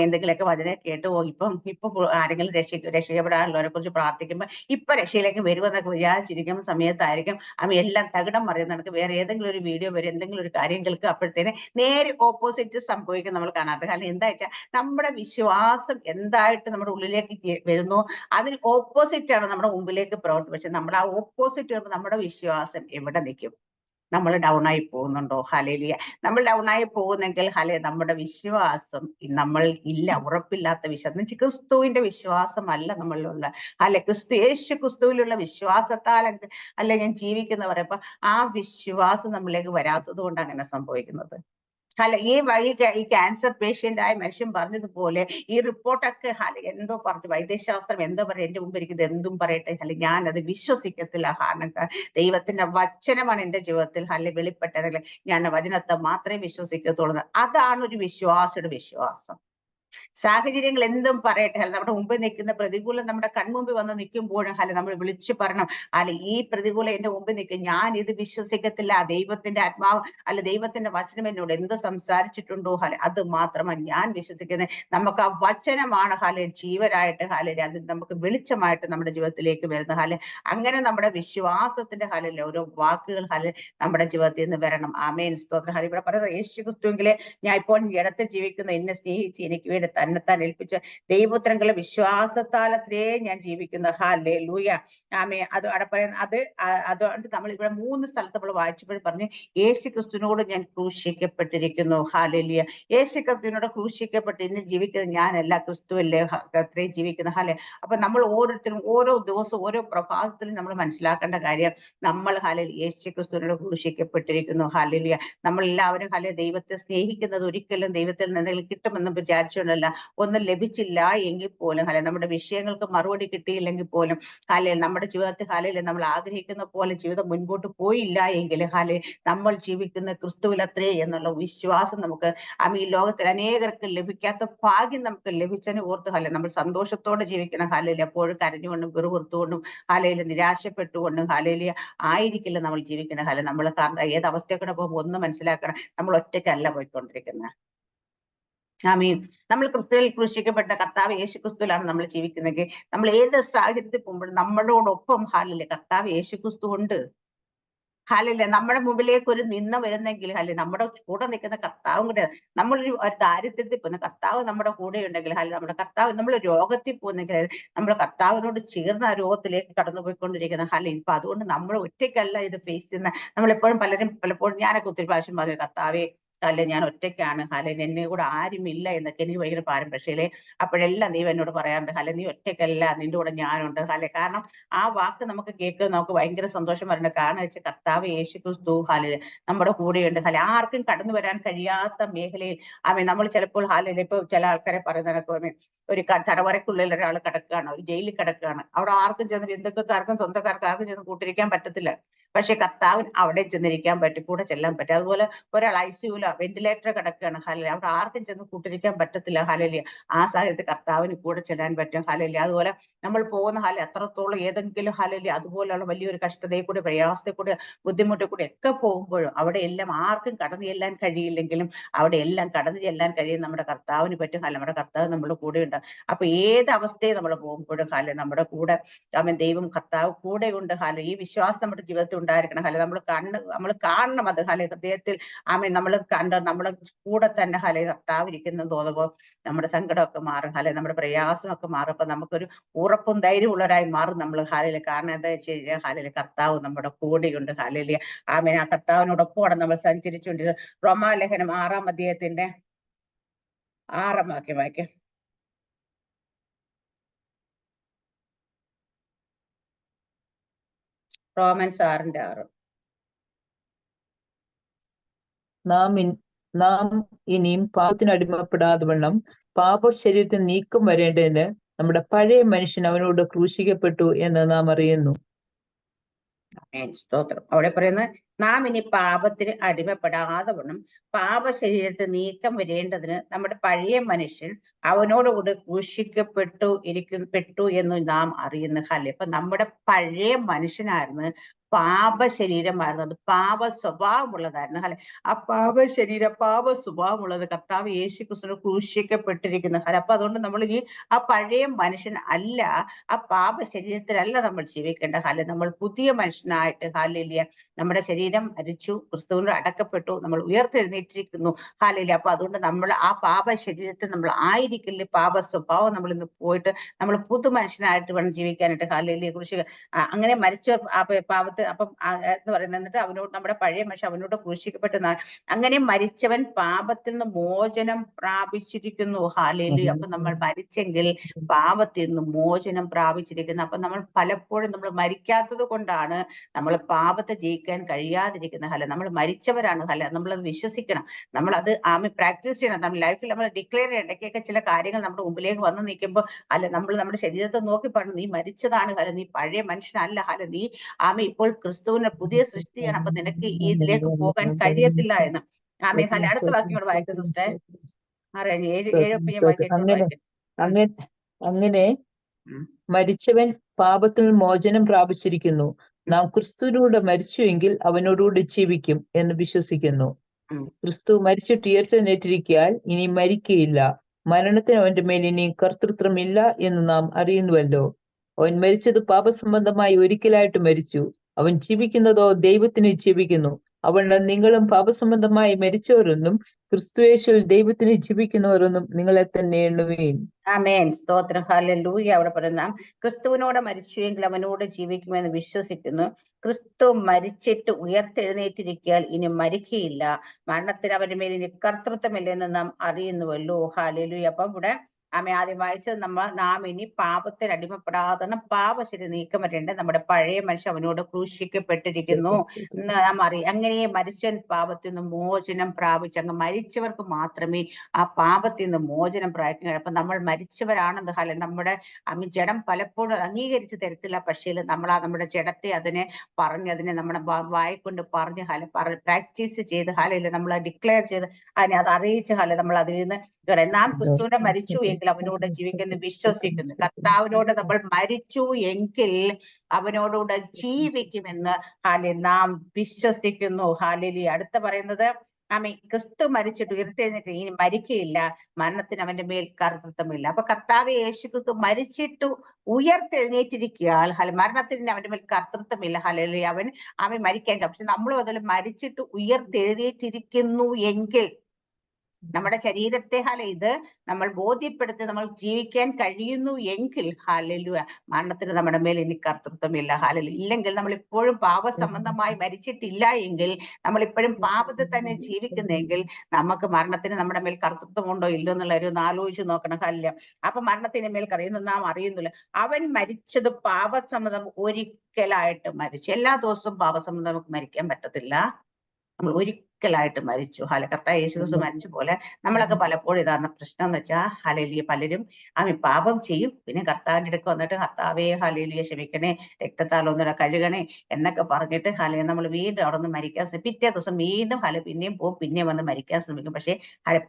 എന്തെങ്കിലുമൊക്കെ വചനം കേട്ട് പോകും. ഇപ്പം ആരെങ്കിലും രക്ഷപ്പെടാനുള്ളവരെ കുറിച്ച് പ്രാർത്ഥിക്കുമ്പോൾ ഇപ്പൊ രക്ഷയിലേക്ക് വരുമെന്നൊക്കെ വിചാരിച്ചിരിക്കുന്ന സമയത്തായിരിക്കും എല്ലാം തകിടം മറിയുന്ന നമുക്ക് വേറെ ഏതെങ്കിലും ഒരു വീഡിയോ വരും, എന്തെങ്കിലും ഒരു കാര്യം കേൾക്കുക, അപ്പോഴത്തേന് നേരെ ഓപ്പോസിറ്റ് സംഭവിക്കും നമ്മൾ കാണാറുണ്ട്. കാരണം എന്താ വെച്ചാൽ നമ്മുടെ വിശ്വാസം എന്തായിട്ട് നമ്മുടെ ഉള്ളിലേക്ക് വരുന്നു അതിന് ഓപ്പോസിറ്റ് ആണ് നമ്മുടെ മുമ്പിലേക്ക് പ്രവർത്തി. പക്ഷെ നമ്മൾ ആ ഓപ്പോസിറ്റ് വരുമ്പോൾ നമ്മുടെ വിശ്വാസം എവിടെ നിൽക്കും? നമ്മൾ ഡൗൺ ആയി പോകുന്നുണ്ടോ? ഹല്ലേലൂയ. നമ്മൾ ഡൗൺ ആയി പോകുന്നെങ്കിൽ നമ്മുടെ വിശ്വാസം നമ്മൾ ഉറപ്പില്ലാത്ത വിശ്വാസം, ക്രിസ്തുവിന്റെ വിശ്വാസമല്ല നമ്മളിലുള്ള യേശു ക്രിസ്തുവിലുള്ള വിശ്വാസത്താൽ ഞാൻ ജീവിക്കുന്നവരെ അപ്പൊ ആ വിശ്വാസം നമ്മളിലേക്ക് വരാത്തത് കൊണ്ട് അങ്ങനെ സംഭവിക്കുന്നത്. ഈ ക്യാൻസർ പേഷ്യന്റ് ആയ മനുഷ്യൻ പറഞ്ഞതുപോലെ ഈ റിപ്പോർട്ടൊക്കെ എന്തോ പറഞ്ഞു, വൈദ്യശാസ്ത്രം എന്തോ പറയും, എന്റെ മുമ്പ് ഇരിക്കുന്നത് എന്തും പറയട്ടെ, ഞാൻ അത് വിശ്വസിക്കത്തില്ല. കാരണം ദൈവത്തിന്റെ വചനമാണ് എന്റെ ജീവിതത്തിൽ വെളിപ്പെട്ടത്. ഞാൻ വചനത്തെ മാത്രമേ വിശ്വസിക്കത്തുള്ളൂ. അതാണ് ഒരു വിശ്വാസിയുടെ വിശ്വാസം. സാഹചര്യങ്ങൾ എന്തും പറയട്ടെ, നമ്മുടെ മുമ്പിൽ നിൽക്കുന്ന പ്രതികൂലം നമ്മുടെ കൺമുമ്പിൽ വന്ന് നിൽക്കുമ്പോഴും നമ്മൾ വിളിച്ചു പറയണം, ഈ പ്രതികൂലം എന്റെ മുമ്പിൽ നിൽക്കും, ഞാൻ ഇത് വിശ്വസിക്കത്തില്ല. ദൈവത്തിന്റെ ആത്മാവ് ദൈവത്തിന്റെ വചനം എന്നോട് എന്ത് സംസാരിച്ചിട്ടുണ്ടോ അത് മാത്രമാണ് ഞാൻ വിശ്വസിക്കുന്നത്. നമുക്ക് ആ വചനമാണ് ജീവനായിട്ട് അത് നമുക്ക് വെളിച്ചമായിട്ട് നമ്മുടെ ജീവിതത്തിലേക്ക് വരുന്ന അങ്ങനെ നമ്മുടെ വിശ്വാസത്തിന്റെ ഓരോ വാക്കുകൾ നമ്മുടെ ജീവിതത്തിൽ നിന്ന് വരണം. ആമേൻ, സ്തോത്രം. ഇവിടെ പറയുന്നത് യേശു ക്രിസ്തുവിലെ ഞാൻ ഇപ്പോൾ ഇടത്ത് ജീവിക്കുന്ന എന്നെ സ്നേഹിച്ച് എനിക്ക് വേണ്ടി തന്നെത്താൻ ഏൽപ്പിച്ച ദൈവപുത്രന്റെ വിശ്വാസത്താലത്രേ ഞാൻ ജീവിക്കുന്ന. ഹല്ലേലൂയ. ആമേൻ. അത് അവിടെ പറയുന്നത് അതുകൊണ്ട് നമ്മൾ ഇവിടെ 3 സ്ഥലത്ത് നമ്മൾ വായിച്ചപ്പോൾ പറഞ്ഞു യേശു ക്രിസ്തുവിനോട് ഞാൻ ക്രൂശിക്കപ്പെട്ടിരിക്കുന്നു. ഹല്ലേലൂയ. യേശു ക്രിസ്തുവിനോട് ക്രൂശിക്കപ്പെട്ട് ഇന്ന് ജീവിക്കുന്നത് ഞാനല്ല, ക്രിസ്തുവല്ലേ അത്രയും ജീവിക്കുന്ന. അപ്പൊ നമ്മൾ ഓരോരുത്തരും ഓരോ ദിവസവും ഓരോ പ്രഭാതത്തിലും നമ്മൾ മനസ്സിലാക്കേണ്ട കാര്യം നമ്മൾ യേശു ക്രിസ്തുവിനോട് ക്രൂശിക്കപ്പെട്ടിരിക്കുന്നു. ഹല്ലേലൂയ. നമ്മളെല്ലാവരും ദൈവത്തെ സ്നേഹിക്കുന്നത് ഒരിക്കലും ദൈവത്തിൽ നിന്ന് എന്തെങ്കിലും കിട്ടുമെന്ന് വിചാരിച്ചുകൊണ്ടല്ല, ഒന്നും ലഭിച്ചില്ല എങ്കിൽ പോലും നമ്മുടെ വിഷയങ്ങൾക്ക് മറുപടി കിട്ടിയില്ലെങ്കിൽ പോലും നമ്മുടെ ജീവിതത്തിൽ നമ്മൾ ആഗ്രഹിക്കുന്ന പോലെ ജീവിതം മുൻപോട്ട് പോയില്ല എങ്കിൽ നമ്മൾ ജീവിക്കുന്ന ക്രിസ്തുവിലത്രേ എന്നുള്ള വിശ്വാസം നമുക്ക് ഈ ലോകത്തിൽ അനേകർക്ക് ലഭിക്കാത്ത ഭാഗ്യം നമുക്ക് ലഭിച്ചതിനെ ഓർത്ത് നമ്മൾ സന്തോഷത്തോടെ ജീവിക്കണം. എപ്പോഴും കരഞ്ഞുകൊണ്ടും പിറുപിറുത്തുകൊണ്ടും നിരാശപ്പെട്ടുകൊണ്ടും ആയിരിക്കില്ല നമ്മൾ ജീവിക്കണം. നമ്മൾ കാരണം ഏത് അവസ്ഥയൊക്കെ പോകുമ്പോൾ ഒന്ന് മനസ്സിലാക്കണം, നമ്മൾ ഒറ്റയ്ക്കല്ല പോയിക്കൊണ്ടിരിക്കുന്നത്. ആമീൻ. നമ്മൾ ക്രിസ്തുവിൽ ക്രൂശിക്കപ്പെട്ട കർത്താവ് യേശു ക്രിസ്തുവിലാണ് നമ്മൾ ജീവിക്കുന്നതെങ്കിൽ നമ്മൾ ഏത് സാഹചര്യത്തിൽ പോകുമ്പോഴും നമ്മളോടൊപ്പം കർത്താവ് യേശു ക്രിസ്തു ഉണ്ട്. നമ്മുടെ മുമ്പിലേക്ക് ഒരു നിന്ന വരുന്നെങ്കിൽ നമ്മുടെ കൂടെ നിൽക്കുന്ന കർത്താവും കൂടെ. നമ്മളൊരു ദാരിദ്ര്യത്തിൽ പോകുന്ന കർത്താവ് നമ്മുടെ കൂടെ ഉണ്ടെങ്കിൽ നമ്മുടെ കർത്താവ്, നമ്മൾ രോഗത്തിൽ പോകുന്നെങ്കിൽ നമ്മൾ കർത്താവിനോട് ചേർന്ന് ആ രോഗത്തിലേക്ക് കടന്നുപോയിക്കൊണ്ടിരിക്കുന്ന ഇപ്പൊ അതുകൊണ്ട് നമ്മൾ ഒറ്റയ്ക്കല്ല ഇത് ഫേസ് ചെയ്യുന്ന. നമ്മളെപ്പോഴും പലപ്പോഴും ഞാനൊക്കെ ഒത്തിരി പ്രാവശ്യം പറഞ്ഞു കർത്താവേ ഞാൻ ഒറ്റയ്ക്കാണ്, എന്നെ കൂടെ ആരുമില്ല എന്നൊക്കെ എനിക്ക് ഭയങ്കര പാരം. പക്ഷേ അപ്പോഴെല്ലാം നീ എന്നോട് പറയാറുണ്ട് നീ ഒറ്റയ്ക്കല്ല, നിന്റെ കൂടെ ഞാനുണ്ട്. കാരണം ആ വാക്ക് നമുക്ക് കേൾക്കുന്നത് നമുക്ക് ഭയങ്കര സന്തോഷം വരണ്ട. കാരണം വെച്ചാൽ കർത്താവ് യേശു ക്രിസ്തു നമ്മുടെ കൂടെയുണ്ട്. ആർക്കും കടന്നു വരാൻ കഴിയാത്ത മേഖലയിൽ നമ്മൾ ചിലപ്പോൾ ഇപ്പൊ ചില ആൾക്കാരെ പറയുന്ന ഒരു തടവറയ്ക്കുള്ളിൽ ഒരാൾ കിടക്കുകയാണ്, ഒരു ജയിലിൽ കിടക്കുകയാണ്. അവിടെ ആർക്കും ചെന്ന് ബന്ധുക്കൾക്കാർക്കും സ്വന്തക്കാർക്കും ആർക്കും ചെന്ന് കൂട്ടിരിക്കാൻ പറ്റത്തില്ല. പക്ഷെ കർത്താവിന് അവിടെ ചെന്നിരിക്കാൻ പറ്റും, കൂടെ ചെല്ലാൻ പറ്റും. അതുപോലെ ഒരാൾ ICU വെന്റിലേറ്റർ കിടക്കുകയാണ്, അവിടെ ആർക്കും ചെന്ന് കൂട്ടിരിക്കാൻ പറ്റത്തില്ല. ആ സാഹചര്യത്തിൽ കർത്താവിന് കൂടെ ചെല്ലാൻ പറ്റും. അതുപോലെ നമ്മൾ പോകുന്ന അത്രത്തോളം ഏതെങ്കിലും അതുപോലെയുള്ള വലിയൊരു കഷ്ടതയെ കൂടി പ്രയാസത്തെ കൂടി ബുദ്ധിമുട്ടിൽ കൂടി ഒക്കെ പോകുമ്പോഴും അവിടെ എല്ലാം ആർക്കും കടന്നു ചെല്ലാൻ കഴിയില്ലെങ്കിലും അവിടെ എല്ലാം കടന്നു ചെല്ലാൻ കഴിയും നമ്മുടെ കർത്താവിന് പറ്റും. നമ്മുടെ കർത്താവ് നമ്മുടെ കൂടെ ഉണ്ട്. അപ്പൊ ഏത് അവസ്ഥയിൽ നമ്മൾ പോകുമ്പോഴും നമ്മുടെ കൂടെ ദൈവം കർത്താവ് കൂടെ ഉണ്ട്. ഈ വിശ്വാസം നമ്മുടെ ജീവിതത്തിൽ ഉണ്ടായിരിക്കണം. നമ്മൾ കാണണം അത് ഹൃദയത്തിൽ നമ്മൾ നമ്മുടെ കൂടെ തന്നെ കർത്താവ് ഇരിക്കുന്നത് തോന്നുമ്പോൾ നമ്മുടെ സങ്കടമൊക്കെ മാറും. നമ്മുടെ പ്രയാസമൊക്കെ മാറും. അപ്പൊ നമുക്കൊരു ഉറപ്പും ധൈര്യമുള്ളവരായി മാറും നമ്മൾ. കാരണം എന്താ വെച്ച് കഴിഞ്ഞാൽ കർത്താവ് നമ്മുടെ കൂടെയുണ്ട്. ആ കർത്താവിനോടൊപ്പമാണ് നമ്മൾ സഞ്ചരിച്ചുകൊണ്ടിരുന്നത്. റോമാലേഖനം 6-ാം അധ്യായത്തിന്റെ 6-ാം വാക്യം വായിക്കാം. റോമൻസ് 6:6. നാം ഇനിയും പാപത്തിന് അടിമപ്പെടാതെ വണ്ണം പാപ ശരീരത്തിൽ നീക്കം വരേണ്ടതിന് നമ്മുടെ പഴയ മനുഷ്യൻ അവനോട് ക്രൂശിക്കപ്പെട്ടു എന്ന് നാം അറിയുന്നു. സ്തോത്രം. അവിടെ പറയുന്നത് നാം ഇനി പാപത്തിന് അടിമപ്പെടാതെ വണ്ണം പാപ ശരീരത്തിൽ നീക്കം വരേണ്ടതിന് നമ്മുടെ പഴയ മനുഷ്യൻ അവനോടുകൂടി ക്രൂശിക്കപ്പെട്ടു എന്ന് നാം അറിയുന്ന ഹാലെ. അപ്പൊ നമ്മുടെ പഴയ മനുഷ്യനായിരുന്നു, പാപ ശരീരമായിരുന്നു, അത് പാപ സ്വഭാവമുള്ളതായിരുന്നു ഹാലെ. ആ പാപ ശരീരം, പാപ സ്വഭാവമുള്ളത് കർത്താവ് യേശു ക്രിസ്തുവിന് ക്രൂശിക്കപ്പെട്ടിരിക്കുന്ന ഹാലെ. അപ്പൊ അതുകൊണ്ട് നമ്മൾ ഇനി ആ പഴയ മനുഷ്യൻ അല്ല, ആ പാപ ശരീരത്തിലല്ല നമ്മൾ ജീവിക്കേണ്ട ഹാലെ. നമ്മൾ പുതിയ മനുഷ്യനായിട്ട് ഹാലേലിയ, നമ്മുടെ ശരീരം മരിച്ചു, ക്രിസ്തുവിനോട് അടക്കപ്പെട്ടു, നമ്മൾ ഉയർത്തെഴുന്നേറ്റിരിക്കുന്നു ഹാലേലിയ. അപ്പൊ അതുകൊണ്ട് നമ്മൾ ആ പാപ ശരീരത്തിൽ നമ്മൾ ആയിരിക്കില്ല, പാപ സ്വഭാവം നമ്മൾ ഇന്ന് പോയിട്ട് നമ്മൾ പുതു മനുഷ്യനായിട്ട് വേണം ജീവിക്കാനായിട്ട് ഹാലേലിയെ കുറിച്ച്. അങ്ങനെ മരിച്ച പാപത്തെ അപ്പം എന്ന് പറയുന്നത്, എന്നിട്ട് അവനോട് നമ്മുടെ പഴയ മനുഷ്യൻ അവനോട് ക്രൂശിക്കപ്പെട്ടെന്നാണ്. അങ്ങനെ മരിച്ചവൻ പാപത്തിൽ നിന്ന് മോചനം പ്രാപിച്ചിരിക്കുന്നു ഹാലേലിയ. അപ്പൊ നമ്മൾ മരിച്ചെങ്കിൽ പാപത്തിൽ നിന്ന് മോചനം പ്രാപിച്ചിരിക്കുന്നു. അപ്പൊ നമ്മൾ പലപ്പോഴും നമ്മൾ മരിക്കാത്തത് കൊണ്ടാണ് നമ്മൾ പാപത്തെ ജയിക്കാൻ കഴിയാതിരിക്കുന്ന ഹല. നമ്മൾ മരിച്ചവരാണ് ഹല, നമ്മളത് വിശ്വസിക്കണം, നമ്മൾ അത് പ്രാക്ടീസ് ചെയ്യണം. നമ്മൾ ലൈഫിൽ നമ്മൾ ഡിക്ലെയർ ചെയ്യണം. ഇടയ്ക്കൊക്കെ ചില കാര്യങ്ങൾ നമ്മുടെ മുമ്പിലേക്ക് വന്ന് നിൽക്കുമ്പോൾ അല്ല, നമ്മൾ നമ്മുടെ ശരീരത്തെ നോക്കി പറഞ്ഞു, നീ മരിച്ചതാണ് ഹല, നീ പഴയ മനുഷ്യനല്ല ഹല, നീ ഇപ്പോൾ ക്രിസ്തുവിനെ പുതിയ സൃഷ്ടിയാണ്. അപ്പൊ നിനക്ക് ഇതിലേക്ക് പോകാൻ കഴിയത്തില്ല എന്ന്. ഹല. അടുത്ത വാക്യങ്ങൾ വായിക്കും സിസ്റ്റർ. അറിയാം, 7 വായിക്കും. അങ്ങനെ മരിച്ചവൻ പാപത്തിൽ മോചനം പ്രാപിച്ചിരിക്കുന്നു. നാം ക്രിസ്തുവിലൂടെ മരിച്ചുവെങ്കിൽ അവനോടുകൂടി ജീവിക്കും എന്ന് വിശ്വസിക്കുന്നു. ക്രിസ്തു മരിച്ചിട്ട് ഉയർത്തെഴുന്നേറ്റിരിക്കയാൽ ഇനി മരിക്കയില്ല, മരണത്തിന് അവന്റെ മേൽ ഇനി കർത്തൃത്വമില്ല എന്ന് നാം അറിയുന്നുവല്ലോ. അവൻ മരിച്ചത് പാപസംബന്ധമായി ഒരിക്കലായിട്ട് മരിച്ചു, അവൻ ജീവിക്കുന്നതോ ദൈവത്തിന് ജീവിക്കുന്നു. അവണ്ണം നിങ്ങളും പാപസംബന്ധമായി മരിച്ചവരൊന്നും ക്രിസ്തുയേശുവിൽ ദൈവത്തിന് ജീവിക്കുന്നവരൊന്നും നിങ്ങളെ തന്നെ എണ്ണുകയും. ആമേൻ. സ്തോത്രം. ഹല്ലേലൂയ. അവിടെ പറയുന്ന ക്രിസ്തുവിനോട് മരിച്ചുവെങ്കിൽ അവനോട് ജീവിക്കുമെന്ന് വിശ്വസിക്കുന്നു. ക്രിസ്തു മരിച്ചിട്ട് ഉയർത്തെഴുന്നേറ്റിരിക്കാൻ ഇനി മരിക്കയില്ല, മരണത്തിന് അവന്റെ മേൽ ഇനി കർത്തൃത്വമില്ലെന്ന് നാം അറിയുന്നുവല്ലോ. ഹല്ലേലൂയ. അപ്പൊ ഇവിടെ ആദ്യം വായിച്ചത് നാം ഇനി പാപത്തിന് അടിമപ്പെടാതെ പാപശരീരം നീക്കം വരേണ്ട നമ്മുടെ പഴയ മനുഷ്യൻ അവനോട് ക്രൂശിക്കപ്പെട്ടിരിക്കുന്നു നാം അറിയാം. അങ്ങനെ മരിച്ചവൻ പാപത്തിൽ നിന്ന് മോചനം പ്രാപിച്ചു. അങ്ങ് മരിച്ചവർക്ക് മാത്രമേ ആ പാപത്തിൽ നിന്ന് മോചനം പ്രാപിക്കുക. അപ്പൊ നമ്മൾ മരിച്ചവരാണെന്ന് ഹല, നമ്മുടെ ജഡം പലപ്പോഴും അംഗീകരിച്ച് തരത്തില്ല. പക്ഷേ നമ്മുടെ ജഡത്തെ അതിനെ നമ്മുടെ വായിക്കൊണ്ട് പറഞ്ഞ് പ്രാക്ടീസ് ചെയ്ത് ഹലയില്ല, നമ്മൾ ഡിക്ലെയർ ചെയ്ത് അതിനെ അത് അറിയിച്ച് ഹല, നമ്മൾ അതിൽ നിന്ന് നാം ക്രിസ്തുവിനെ മരിച്ചു എങ്കിൽ അവനോട് ജീവിക്കുന്നു വിശ്വസിക്കുന്നു. കർത്താവിനോട് നമ്മൾ മരിച്ചു എങ്കിൽ അവനോടുകൂടെ ജീവിക്കുമെന്ന് നാം വിശ്വസിക്കുന്നു. ഹാലേലി. അടുത്ത പറയുന്നത് ക്രിസ്തു മരിച്ചിട്ട് ഉയർത്തെഴുന്നേറ്റ് ഇനി മരിക്കയില്ല, മരണത്തിന് അവന്റെ മേൽ കർത്തൃത്വമില്ല. അപ്പൊ കർത്താവ് യേശു ക്രിസ്തു മരിച്ചിട്ട് ഉയർത്തെഴുന്നേറ്റിരിക്കുകയാൽ മരണത്തിന് അവന്റെ മേൽ കർത്തൃത്വമില്ല. ഹല്ലേലൂയ. അവൻ മരിക്കേണ്ട. പക്ഷെ നമ്മളും അതിൽ മരിച്ചിട്ട് ഉയർത്തെഴുന്നേറ്റിരിക്കുന്നു എങ്കിൽ നമ്മുടെ ശരീരത്തെ ഇത് നമ്മൾ ബോധ്യപ്പെടുത്തി നമ്മൾ ജീവിക്കാൻ കഴിയുന്നു എങ്കിൽ ഹല്ലേലൂയ, മരണത്തിന് നമ്മുടെ മേൽ ഇനി കർത്തൃത്വമില്ല. ഹല്ലേലൂയ. ഇല്ലെങ്കിൽ നമ്മൾ ഇപ്പോഴും പാപസംബന്ധമായി മരിച്ചിട്ടില്ല എങ്കിൽ, നമ്മൾ ഇപ്പോഴും പാപത്തിൽ തന്നെ ജീവിക്കുന്നെങ്കിൽ നമുക്ക് മരണത്തിന് നമ്മുടെ മേൽ കർത്തൃത്വമുണ്ടോ ഇല്ലോ എന്നുള്ളൊരു ആലോചിച്ച് നോക്കണം. ഹല്ലേലൂയ. അപ്പൊ മരണത്തിന് മേൽ കറിയുന്നു നാം അറിയുന്നില്ല. അവൻ മരിച്ചത് പാപസമ്മതം ഒരിക്കലായിട്ട് മരിച്ചു. എല്ലാ ദിവസവും പാപസമ്മതം നമുക്ക് മരിക്കാൻ പറ്റത്തില്ല. നമ്മൾ ഒരിക്കലായിട്ട് മരിച്ചു. കർത്താവ് യേശു ക്രിസ്തു മരിച്ച പോലെ നമ്മളൊക്കെ പലപ്പോഴും ഇതാണ് പ്രശ്നം എന്ന് വെച്ചാൽ ഹല്ലേലൂയ, പലരും പാപം ചെയ്യും, പിന്നെ കർത്താവിന്റെ അടുക്ക് വന്നിട്ട് കർത്താവേ ഹല്ലേലൂയ ക്ഷമിക്കണേ, രക്തത്താൽ ഒന്നുകൂടെ കഴുകണേ എന്നൊക്കെ പറഞ്ഞിട്ട് നമ്മൾ വീണ്ടും അവിടെ നിന്ന് മരിക്കാൻ പിറ്റേ ദിവസം വീണ്ടും പിന്നെയും പോകും, പിന്നെയും വന്ന് മരിക്കാൻ ശ്രമിക്കും. പക്ഷേ